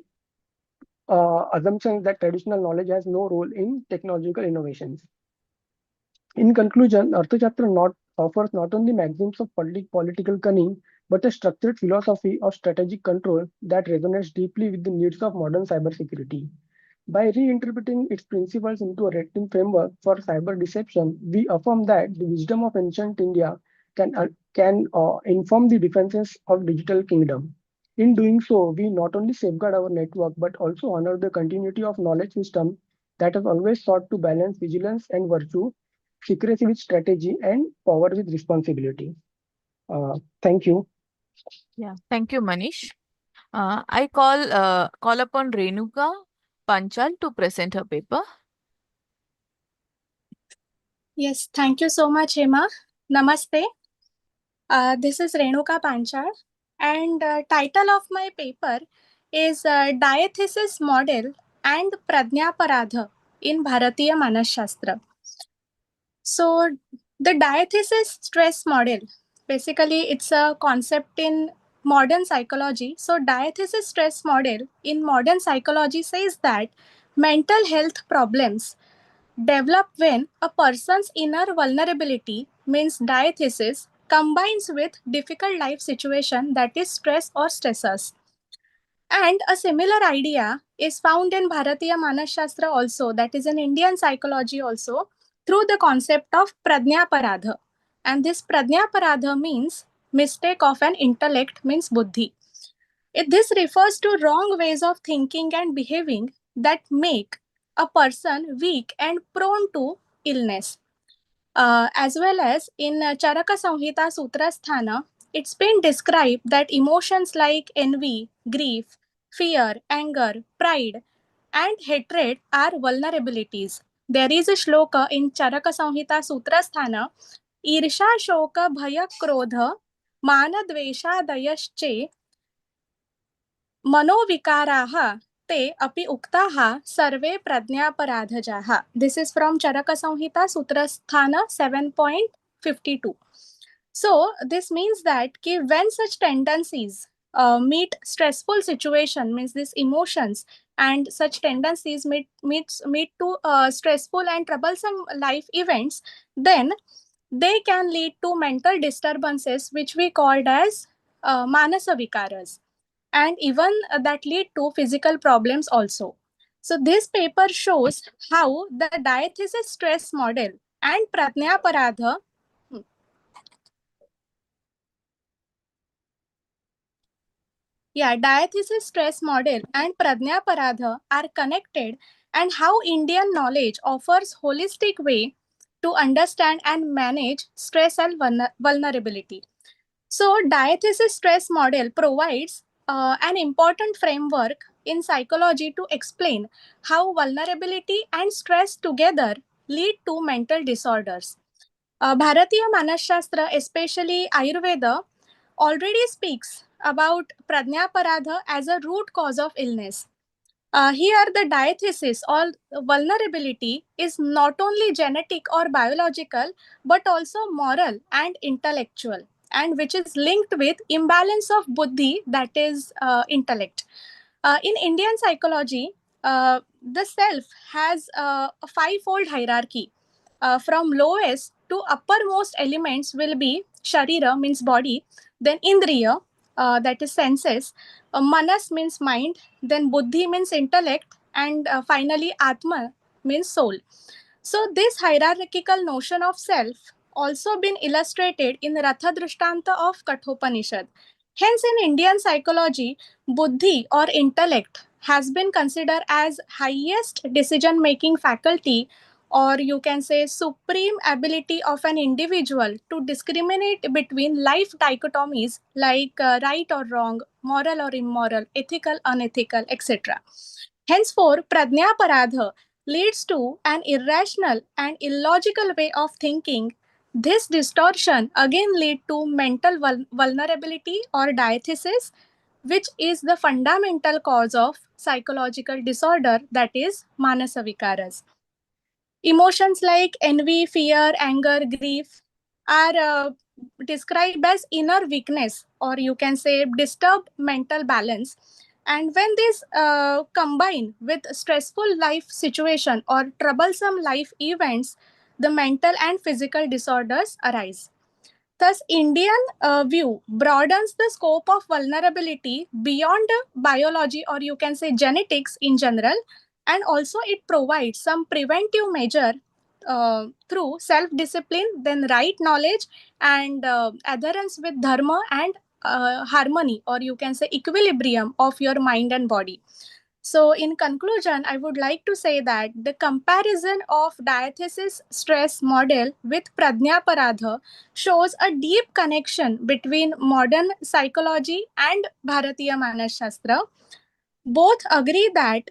assumptions that traditional knowledge has no role in technological innovations. In conclusion, Arthashastra offers not only maxims of political cunning, but a structured philosophy of strategic control that resonates deeply with the needs of modern cybersecurity. By reinterpreting its principles into a red team framework for cyber deception, we affirm that the wisdom of ancient India can inform the defenses of digital kingdom. In doing so, we not only safeguard our network, but also honor the continuity of knowledge system that has always sought to balance vigilance and virtue, secrecy with strategy, and power with responsibility. Thank you. Yeah, thank you, Manish. I call upon Renuka Panchal to present her paper. Yes, thank you so much, Hema. Namaste. This is Renuka Panchal, and title of my paper is Diathesis Model and Pradnyaparadha in Bharatiya Manashastra. So the diathesis stress model, basically it's a concept in modern psychology. So diathesis stress model in modern psychology says that mental health problems develop when a person's inner vulnerability, means diathesis, combines with difficult life situation, that is stress or stressors. And a similar idea is found in Bharatiya Manashastra also, that is in Indian psychology also, through the concept of Pradnyaparadha. And this Pradnyaparadha means mistake of an intellect, means buddhi. This refers to wrong ways of thinking and behaving that make a person weak and prone to illness. As well as in Charaka Samhita Sutrasthana, it's been described that emotions like envy, grief, fear, anger, pride, and hatred are vulnerabilities. There is a shloka in Charaka Samhita Sutrasthana, Irsha Shoka Bhaya Krodha Mana Dvesha Dayasche Manovikaaraha te api uktaha sarve pradnyaparadhajaha. This is from Charaka Samhita Sutrasthana 7.52. So this means that when such tendencies meet stressful situation, means these emotions and such tendencies meet to stressful and troublesome life events, then they can lead to mental disturbances, which we called as manasa vikaras, and even that lead to physical problems also. So this paper shows how the diathesis stress model and pradnya paradha diathesis stress model and pradnya paradha are connected, and how Indian knowledge offers holistic way to understand and manage stress and vulnerability. So, diathesis stress model provides an important framework in psychology to explain how vulnerability and stress together lead to mental disorders. Bharatiya Manashastra, especially Ayurveda, already speaks about Pradnya Paradha as a root cause of illness. Here, the diathesis or vulnerability is not only genetic or biological, but also moral and intellectual, and which is linked with imbalance of buddhi, that is intellect. In Indian psychology, the self has a five-fold hierarchy. From lowest to uppermost elements will be sharira, means body, then indriya, that is senses, manas means mind, then buddhi means intellect, and finally atma means soul. So this hierarchical notion of self also been illustrated in Ratha Drishtanta of Kathopanishad. Hence, in Indian psychology, buddhi or intellect has been considered as highest decision-making faculty, or you can say supreme ability of an individual to discriminate between life dichotomies like right or wrong, moral or immoral, ethical, unethical, etc. Henceforth, pradnya paradha leads to an irrational and illogical way of thinking. This distortion again lead to mental vulnerability or diathesis, which is the fundamental cause of psychological disorder, that is manasa vikaras. Emotions like envy, fear, anger, grief are described as inner weakness, or you can say disturbed mental balance. And when these combine with stressful life situation or troublesome life events, the mental and physical disorders arise. Thus, Indian view broadens the scope of vulnerability beyond biology, or you can say genetics in general, and also it provides some preventive measure through self-discipline, then right knowledge, and adherence with dharma and harmony, or you can say equilibrium of your mind and body. So, in conclusion, I would like to say that the comparison of diathesis stress model with Pradnya Paradha shows a deep connection between modern psychology and Bharatiya Manashastra. Both agree that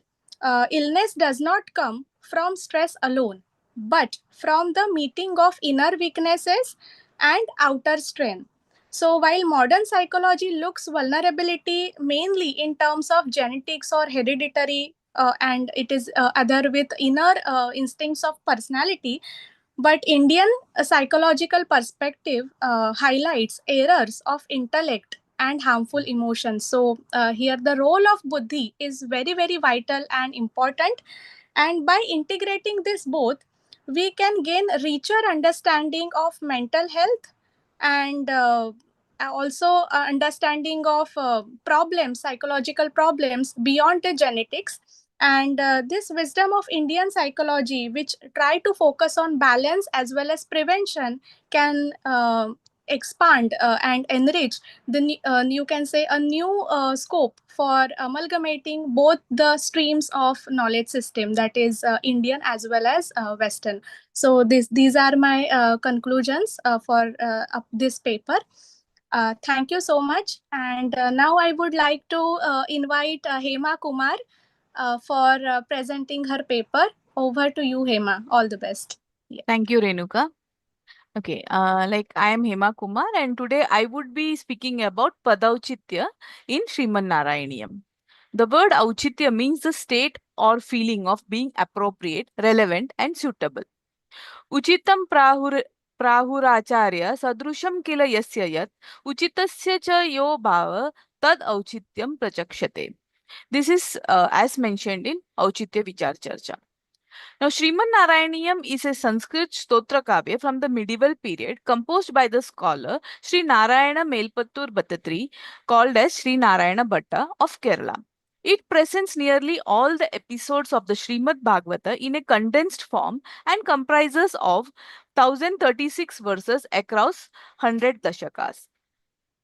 illness does not come from stress alone, but from the meeting of inner weaknesses and outer strength. So, while modern psychology looks vulnerability mainly in terms of genetics or hereditary, and it is other with inner instincts of personality, but Indian psychological perspective highlights errors of intellect and harmful emotions. So here the role of buddhi is very, very vital and important. And by integrating this both, we can gain richer understanding of mental health and also understanding of problems, psychological problems beyond the genetics. And this wisdom of Indian psychology, which try to focus on balance as well as prevention, can expand and enrich you can say a new scope for amalgamating both the streams of knowledge system, that is Indian as well as Western. So these are my conclusions for this paper. Thank you so much. And now I would like to invite Hema Kumar for presenting her paper. Over to you, Hema. All the best. Yeah. Thank you, Renuka. Okay, like I am Hema Kumar, and today I would be speaking about Padauchitya in Sriman Narayaniyam. The word Auchitya means the state or feeling of being appropriate, relevant, and suitable. Uchitam prahuracharya sadrusham kila yasya yat uchitasya cha yo bhava tad auchityam prachakshate. This is as mentioned in Auchitya Vichar Charcha. Now, Sriman Narayaniyam is a Sanskrit Stotra Kavya from the medieval period composed by the scholar Sri Narayana Melpattur Bhattatri, called as Sri Narayana Bhatta of Kerala. It presents nearly all the episodes of the Srimad Bhagavata in a condensed form and comprises of 1036 verses across 100 dashakas.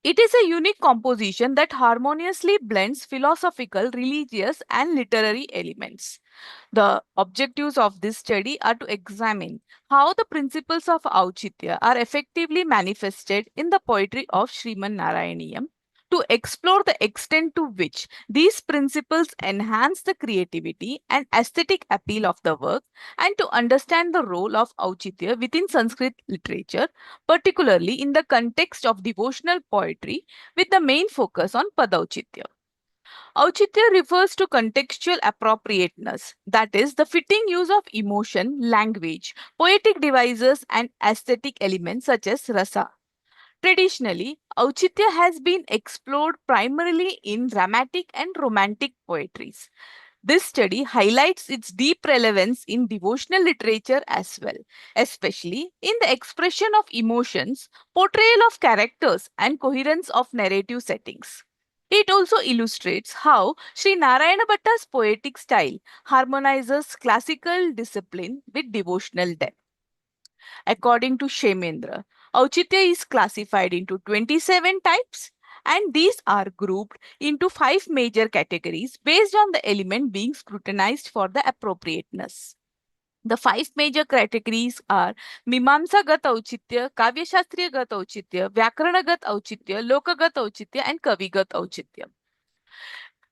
It is a unique composition that harmoniously blends philosophical, religious, and literary elements. The objectives of this study are to examine how the principles of Auchitya are effectively manifested in the poetry of Sriman Narayaniyam, to explore the extent to which these principles enhance the creativity and aesthetic appeal of the work, and to understand the role of Auchitya within Sanskrit literature, particularly in the context of devotional poetry with the main focus on Padauchitya. Auchitya refers to contextual appropriateness, that is, the fitting use of emotion, language, poetic devices, and aesthetic elements such as rasa. Traditionally, Auchitya has been explored primarily in dramatic and romantic poetries. This study highlights its deep relevance in devotional literature as well, especially in the expression of emotions, portrayal of characters, and coherence of narrative settings. It also illustrates how Sri Narayana Bhatta's poetic style harmonizes classical discipline with devotional depth. According to Shemendra, Auchitya is classified into 27 types, and these are grouped into 5 major categories based on the element being scrutinized for the appropriateness. The 5 major categories are Mimamsa-gat Auchitya, Kavya-shastriya-gat Auchitya, Vyakarana-gat Auchitya, Loka-gat Auchitya, and Kavi-gat Auchitya.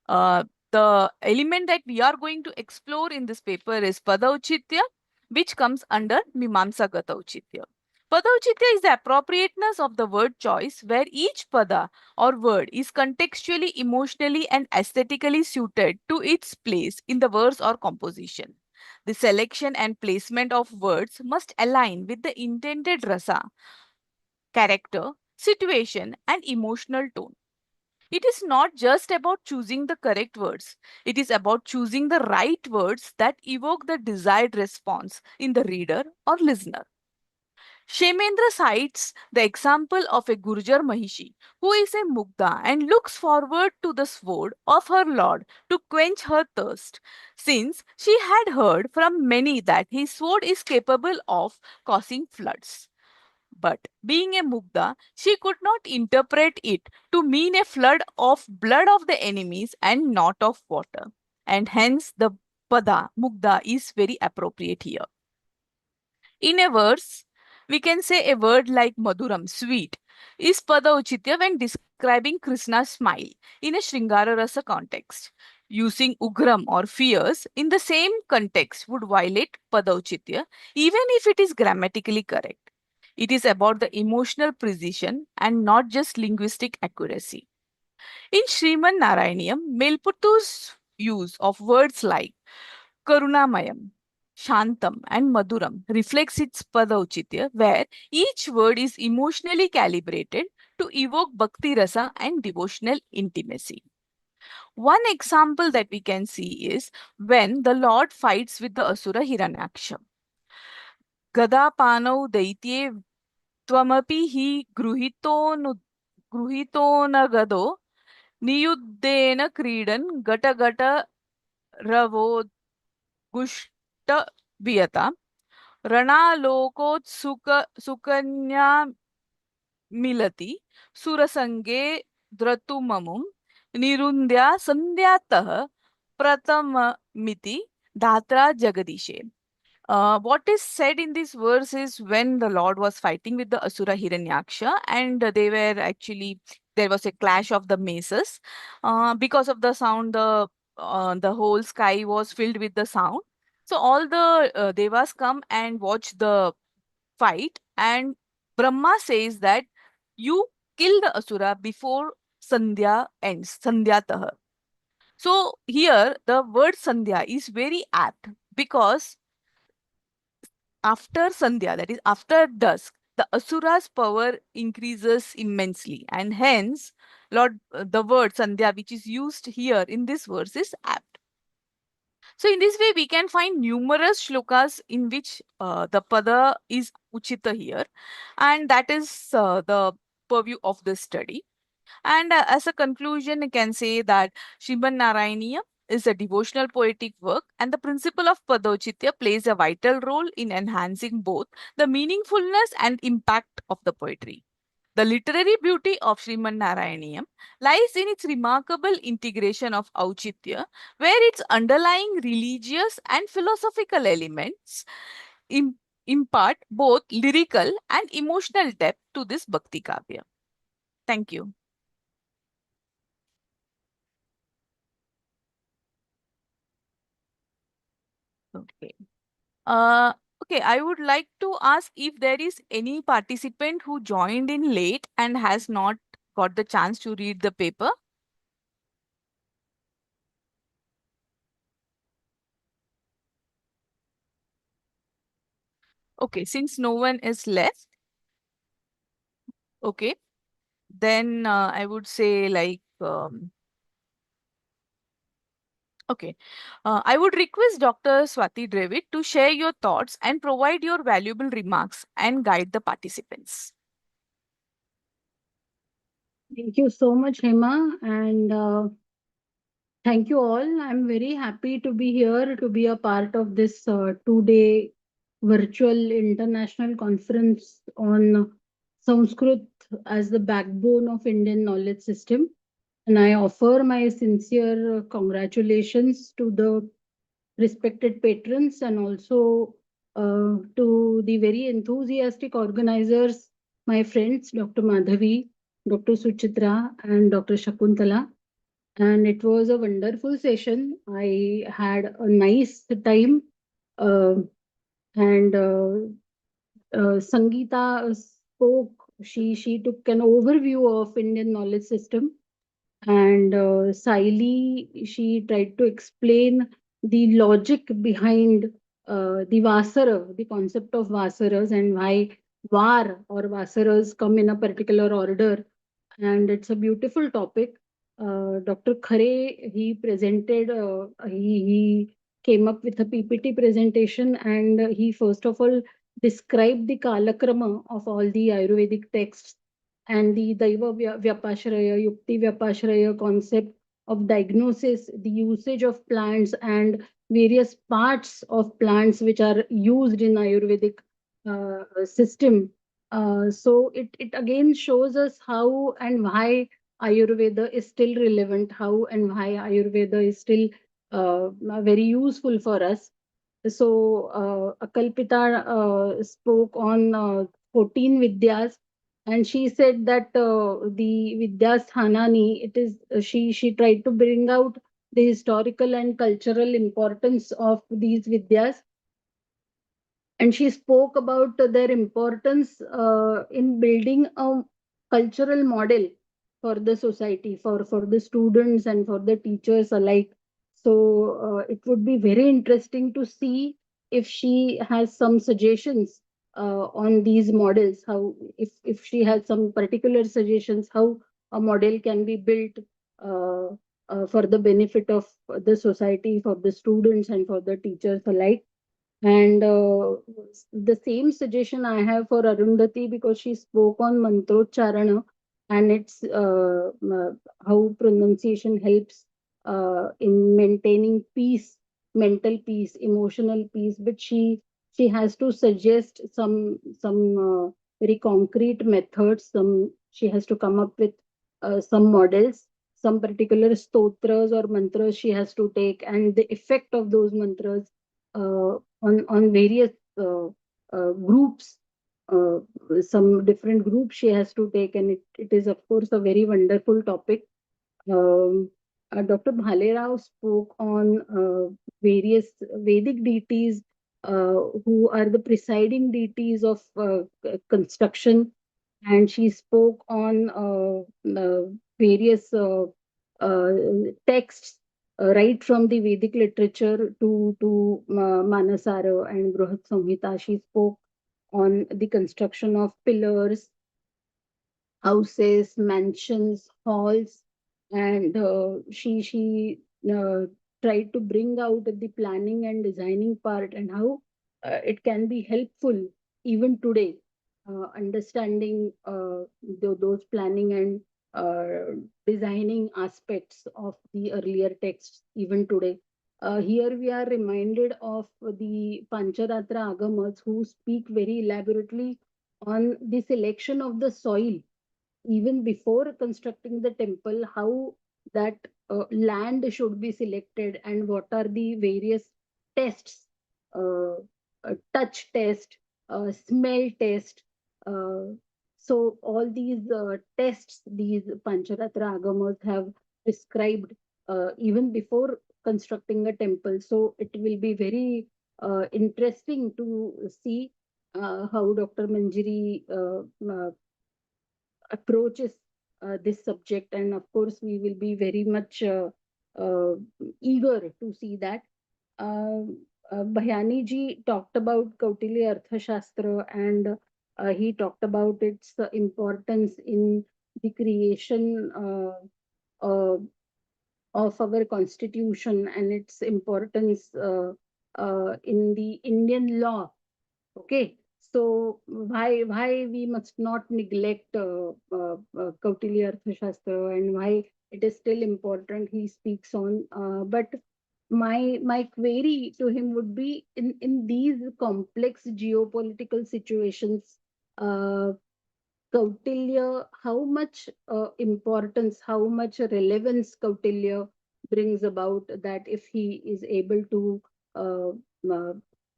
The element that we are going to explore in this paper is Padauchitya, which comes under Mimamsa-gat Auchitya. Padauchitya is the appropriateness of the word choice, where each pada or word is contextually, emotionally, and aesthetically suited to its place in the verse or composition. The selection and placement of words must align with the intended rasa, character, situation, and emotional tone. It is not just about choosing the correct words. It is about choosing the right words that evoke the desired response in the reader or listener. Shemendra cites the example of a Gurjar Mahishi who is a Mugdha and looks forward to the sword of her lord to quench her thirst, since she had heard from many that his sword is capable of causing floods. But being a Mugdha, she could not interpret it to mean a flood of blood of the enemies and not of water. And hence the pada Mugdha is very appropriate here. In a verse, we can say a word like Madhuram, sweet, is Padauchitya when describing Krishna's smile in a Shringara Rasa context. Using Ugram or fierce in the same context would violate Padauchitya, even if it is grammatically correct. It is about the emotional precision and not just linguistic accuracy. In Sriman Narayaniyam, Melputtu's use of words like Karunamayam, Shantam, and Madhuram reflects its Padauchitya, where each word is emotionally calibrated to evoke Bhakti Rasa and devotional intimacy. One example that we can see is when the Lord fights with the Asura Hiranyaksha. Gada Panau Daitye Tvamapi hi Gruhito Nagado Niyuddena Kridan Gata Gata Ravo Gushta Viyata Ranalokot Sukanya Milati Surasange Dratumamum Nirundya Sandhyatah Pratamamiti Dhatra Jagadishe. What is said in this verse is when the Lord was fighting with the Asura Hiranyaksha, and there was a clash of the maces. Because of the sound, the whole sky was filled with the sound. So all the devas come and watch the fight, and Brahma says that you kill the Asura before Sandhya ends, Sandhyatah. So here the word Sandhya is very apt because after Sandhya, that is after dusk, the Asura's power increases immensely, and hence, the word Sandhya, which is used here in this verse, is apt. So in this way, we can find numerous shlokas in which the pada is uchita here, and that is the purview of this study. And as a conclusion, I can say that Srimad Narayaniya is a devotional poetic work, and the principle of Padauchitya plays a vital role in enhancing both the meaningfulness and impact of the poetry. The literary beauty of Srimad Narayaniyam lies in its remarkable integration of Auchitya, where its underlying religious and philosophical elements impart both lyrical and emotional depth to this Bhakti Kavya. Thank you. Okay. Okay, I would like to ask if there is any participant who joined in late and has not got the chance to read the paper. Okay, since no one is left, okay, then I would say like, okay, I would request Dr. Swati Dravid to share your thoughts and provide your valuable remarks and guide the participants. Thank you so much, Hema, and thank you all. I'm very happy to be here to be a part of this 2-day virtual international conference on Sanskrit as the backbone of Indian knowledge system. And I offer my sincere congratulations to the respected patrons and also to the very enthusiastic organizers, my friends, Dr. Madhavi, Dr. Suchitra, and Dr. Shakuntala. And it was a wonderful session. I had a nice time. Sangeeta spoke, she took an overview of Indian knowledge system. And Saili, she tried to explain the logic behind the Vasara, the concept of Vasaras, and why Var or Vasaras come in a particular order. And it's a beautiful topic. Dr. Khare, he presented, he came up with a PPT presentation, and he first of all described the Kalakrama of all the Ayurvedic texts and the Daiva Vyapashraya, Yukti Vyapashraya concept of diagnosis, the usage of plants and various parts of plants which are used in Ayurvedic system. So it again shows us how and why Ayurveda is still relevant, how and why Ayurveda is still very useful for us. So Akalpita spoke on 14 Vidyas, and she said that the Vidyasthanani, it is she tried to bring out the historical and cultural importance of these Vidyas. And she spoke about their importance in building a cultural model for the society, for the students and for the teachers alike. So it would be very interesting to see if she has some suggestions on these models, how if she has some particular suggestions how a model can be built for the benefit of the society, for the students and for the teachers alike. And the same suggestion I have for Arundhati, because she spoke on Mantrocharana and it's how pronunciation helps in maintaining peace, mental peace, emotional peace. But she has to suggest some very concrete methods. She has to come up with some models, some particular stotras or mantras she has to take, and the effect of those mantras on various groups, some different groups she has to take, and it is of course a very wonderful topic. Dr. Bhale Rao spoke on various Vedic deities who are the presiding deities of construction, and she spoke on various texts right from the Vedic literature to Manasara and Bruhat Samhita. She spoke on the construction of pillars, houses, mansions, halls, and she tried to bring out the planning and designing part and how it can be helpful even today, understanding those planning and designing aspects of the earlier texts even today. Here we are reminded of the Pancharatra Agamas who speak very elaborately on the selection of the soil even before constructing the temple, how that land should be selected and what are the various tests, touch test, smell test. So all these tests, these Pancharatra Agamas have prescribed even before constructing a temple. So it will be very interesting to see how Dr. Manjari approaches this subject, and of course we will be very much eager to see that. Bhayani ji talked about Kautilya Arthashastra, and he talked about its importance in the creation of our constitution and its importance in the Indian law. Okay, so why we must not neglect Kautilya Arthashastra and why it is still important he speaks on. But my query to him would be in these complex geopolitical situations, Kautilya, how much importance, how much relevance Kautilya brings about, that if he is able to uh,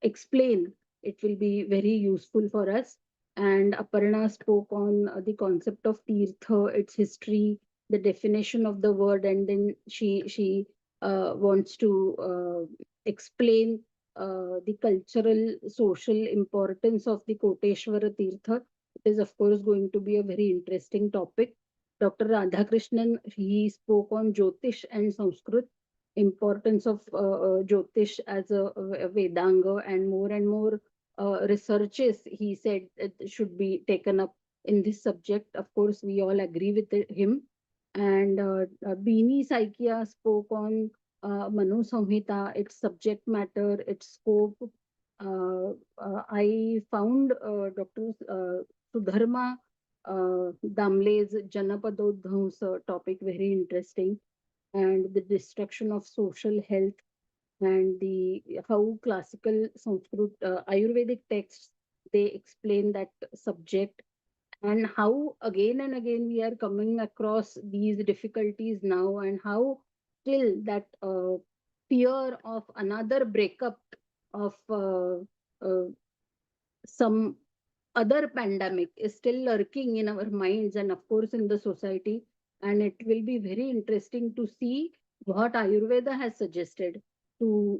explain, it will be very useful for us. And Aparna spoke on the concept of Tirtha, its history, the definition of the word, and then she wants to explain the cultural, social importance of the Koteshwara Tirtha. It is, of course, going to be a very interesting topic. Dr. Radhakrishnan, he spoke on Jyotish and Sanskrit, importance of Jyotish as a Vedanga, and more researches, he said, should be taken up in this subject. Of course, we all agree with him. And Beanie Saikia spoke on Manu Samhita, its subject matter, its scope. I found Dr. Sudharma Damle's Janapadodhamsa topic very interesting, and the destruction of social health and the how classical Sanskrit Ayurvedic texts they explain that subject, and how again and again we are coming across these difficulties now, and how still that fear of another breakup of some other pandemic is still lurking in our minds and of course in the society. And it will be very interesting to see what Ayurveda has suggested to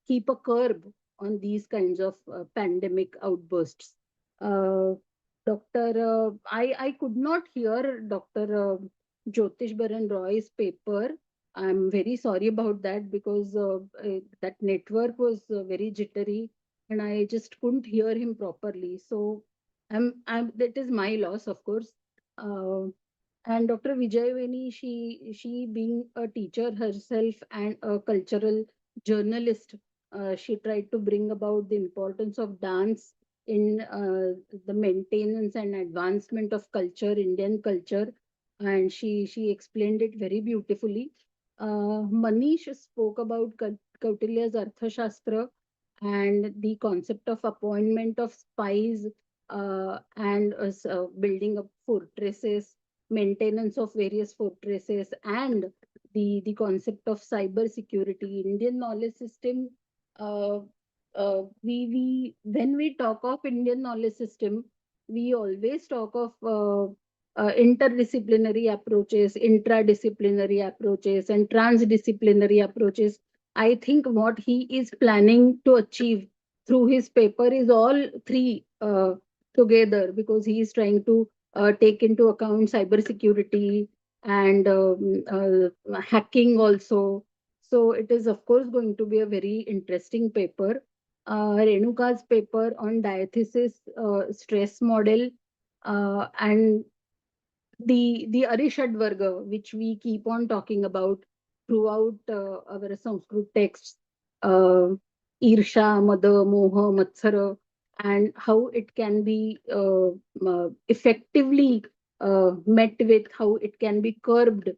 keep a curb on these kinds of pandemic outbursts. I could not hear Dr. Jyotish Baran Roy's paper. I'm very sorry about that, because that network was very jittery and I just couldn't hear him properly. So that is my loss, of course. And Dr. Vijayaveni, she being a teacher herself and a cultural journalist, she tried to bring about the importance of dance in the maintenance and advancement of culture, Indian culture, and she explained it very beautifully. Manish spoke about Kautilya's Arthashastra and the concept of appointment of spies and building up fortresses, maintenance of various fortresses, and the concept of cyber security. Indian knowledge system, we when we talk of Indian knowledge system, we always talk of interdisciplinary approaches, intradisciplinary approaches, and transdisciplinary approaches. I think what he is planning to achieve through his paper is all three together, because he is trying to take into account cybersecurity and hacking also. So it is, of course, going to be a very interesting paper. Renuka's paper on diathesis stress model, and the Arishad Varga, which we keep on talking about throughout our Sanskrit texts, Irsha, Mada, Moha, Matsara, and how it can be effectively met with, how it can be curbed.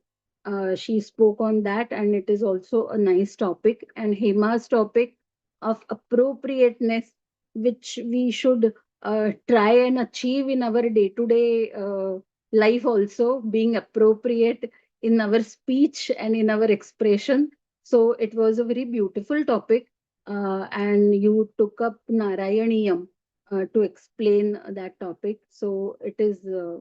She spoke on that, and it is also a nice topic. And Hema's topic of appropriateness, which we should try and achieve in our day-to-day life also, being appropriate in our speech and in our expression. So it was a very beautiful topic, and you took up Narayaniyam to explain that topic. So it is a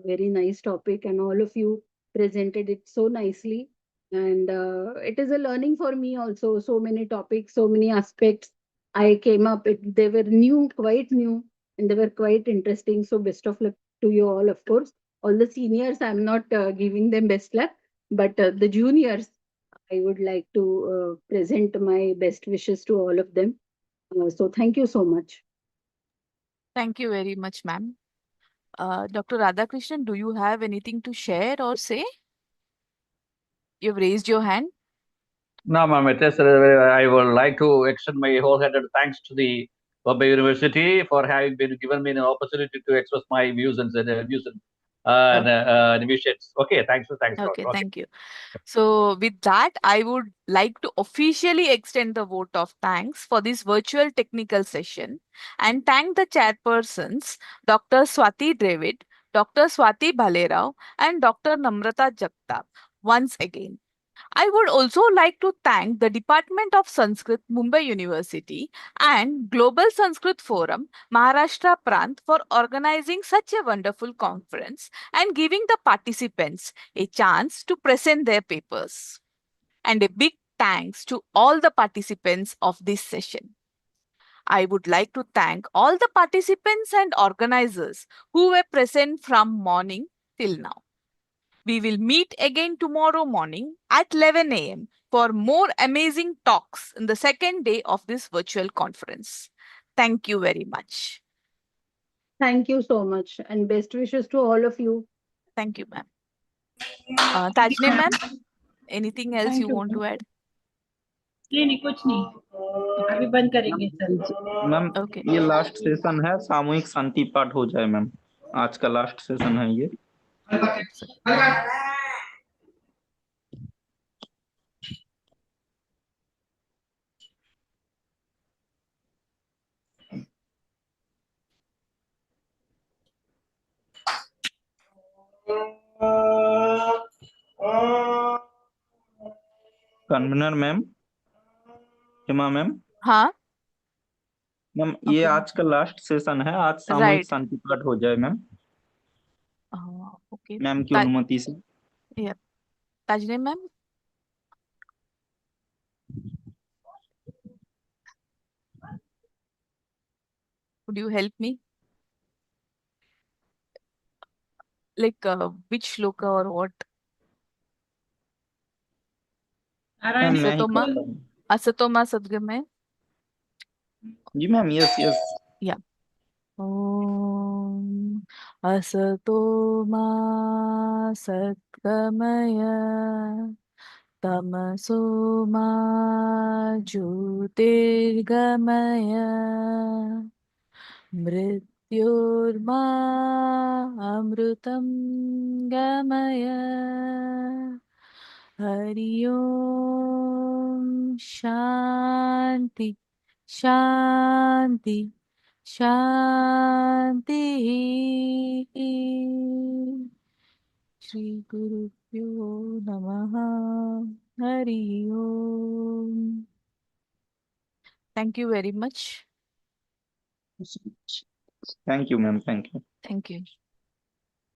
very nice topic, and all of you presented it so nicely. And it is a learning for me also. So many topics, so many aspects I came up. They were new, quite new, and they were quite interesting. So best of luck to you all, of course. All the seniors, I'm not giving them best luck, but the juniors, I would like to present my best wishes to all of them. So thank you so much. Thank you very much, ma'am. Dr. Radhakrishnan, do you have anything to share or say? You've raised your hand. No, ma'am, I would like to extend my wholehearted thanks to the Bombay University for having been given me an opportunity to express my views and wishes. Okay, thanks. Okay, thank you. So with that, I would like to officially extend the vote of thanks for this virtual technical session and thank the chairpersons, Dr. Swati Dravid, Dr. Swati Bhalerao, and Dr. Namrata Jagtap once again. I would also like to thank the Department of Sanskrit, Mumbai University, and Global Sanskrit Forum, Maharashtra Prant, for organizing such a wonderful conference and giving the participants a chance to present their papers. And a big thanks to all the participants of this session. I would like to thank all the participants and organizers who were present from morning till now. We will meet again tomorrow morning at 11 a.m. for more amazing talks in the second day of this virtual conference. Thank you very much. Thank you so much, and best wishes to all of you. Thank you, ma'am. Tajne ma'am, anything else you want to add? नहीं कुछ नहीं अभी बंद करेंगे sir ma'am ये last session है, सामूहिक शांति पाठ हो जाए मैम। आज का लास्ट सेशन है ये। कन्वीनर मैम, हिमा मैम। हाँ मैम ये आज का लास्ट सेशन है, आज सामूहिक शांति पाठ हो जाए मैम। ओके मैम की अनुमति से। Tajne ma'am, would you help me? Like which shloka or what? Asatoma Sadgamaya. जी मैम, यस यस। या Om Asatoma Satgamaya Tamasoma Jyotirgamaya Mrityorma Amrutam Gamaya Hari Om Shanti Shanti Shanti. Shri Guru Pyo Namaha. Hari Om. Thank you very much. Thank you, ma'am. Thank you. Thank you.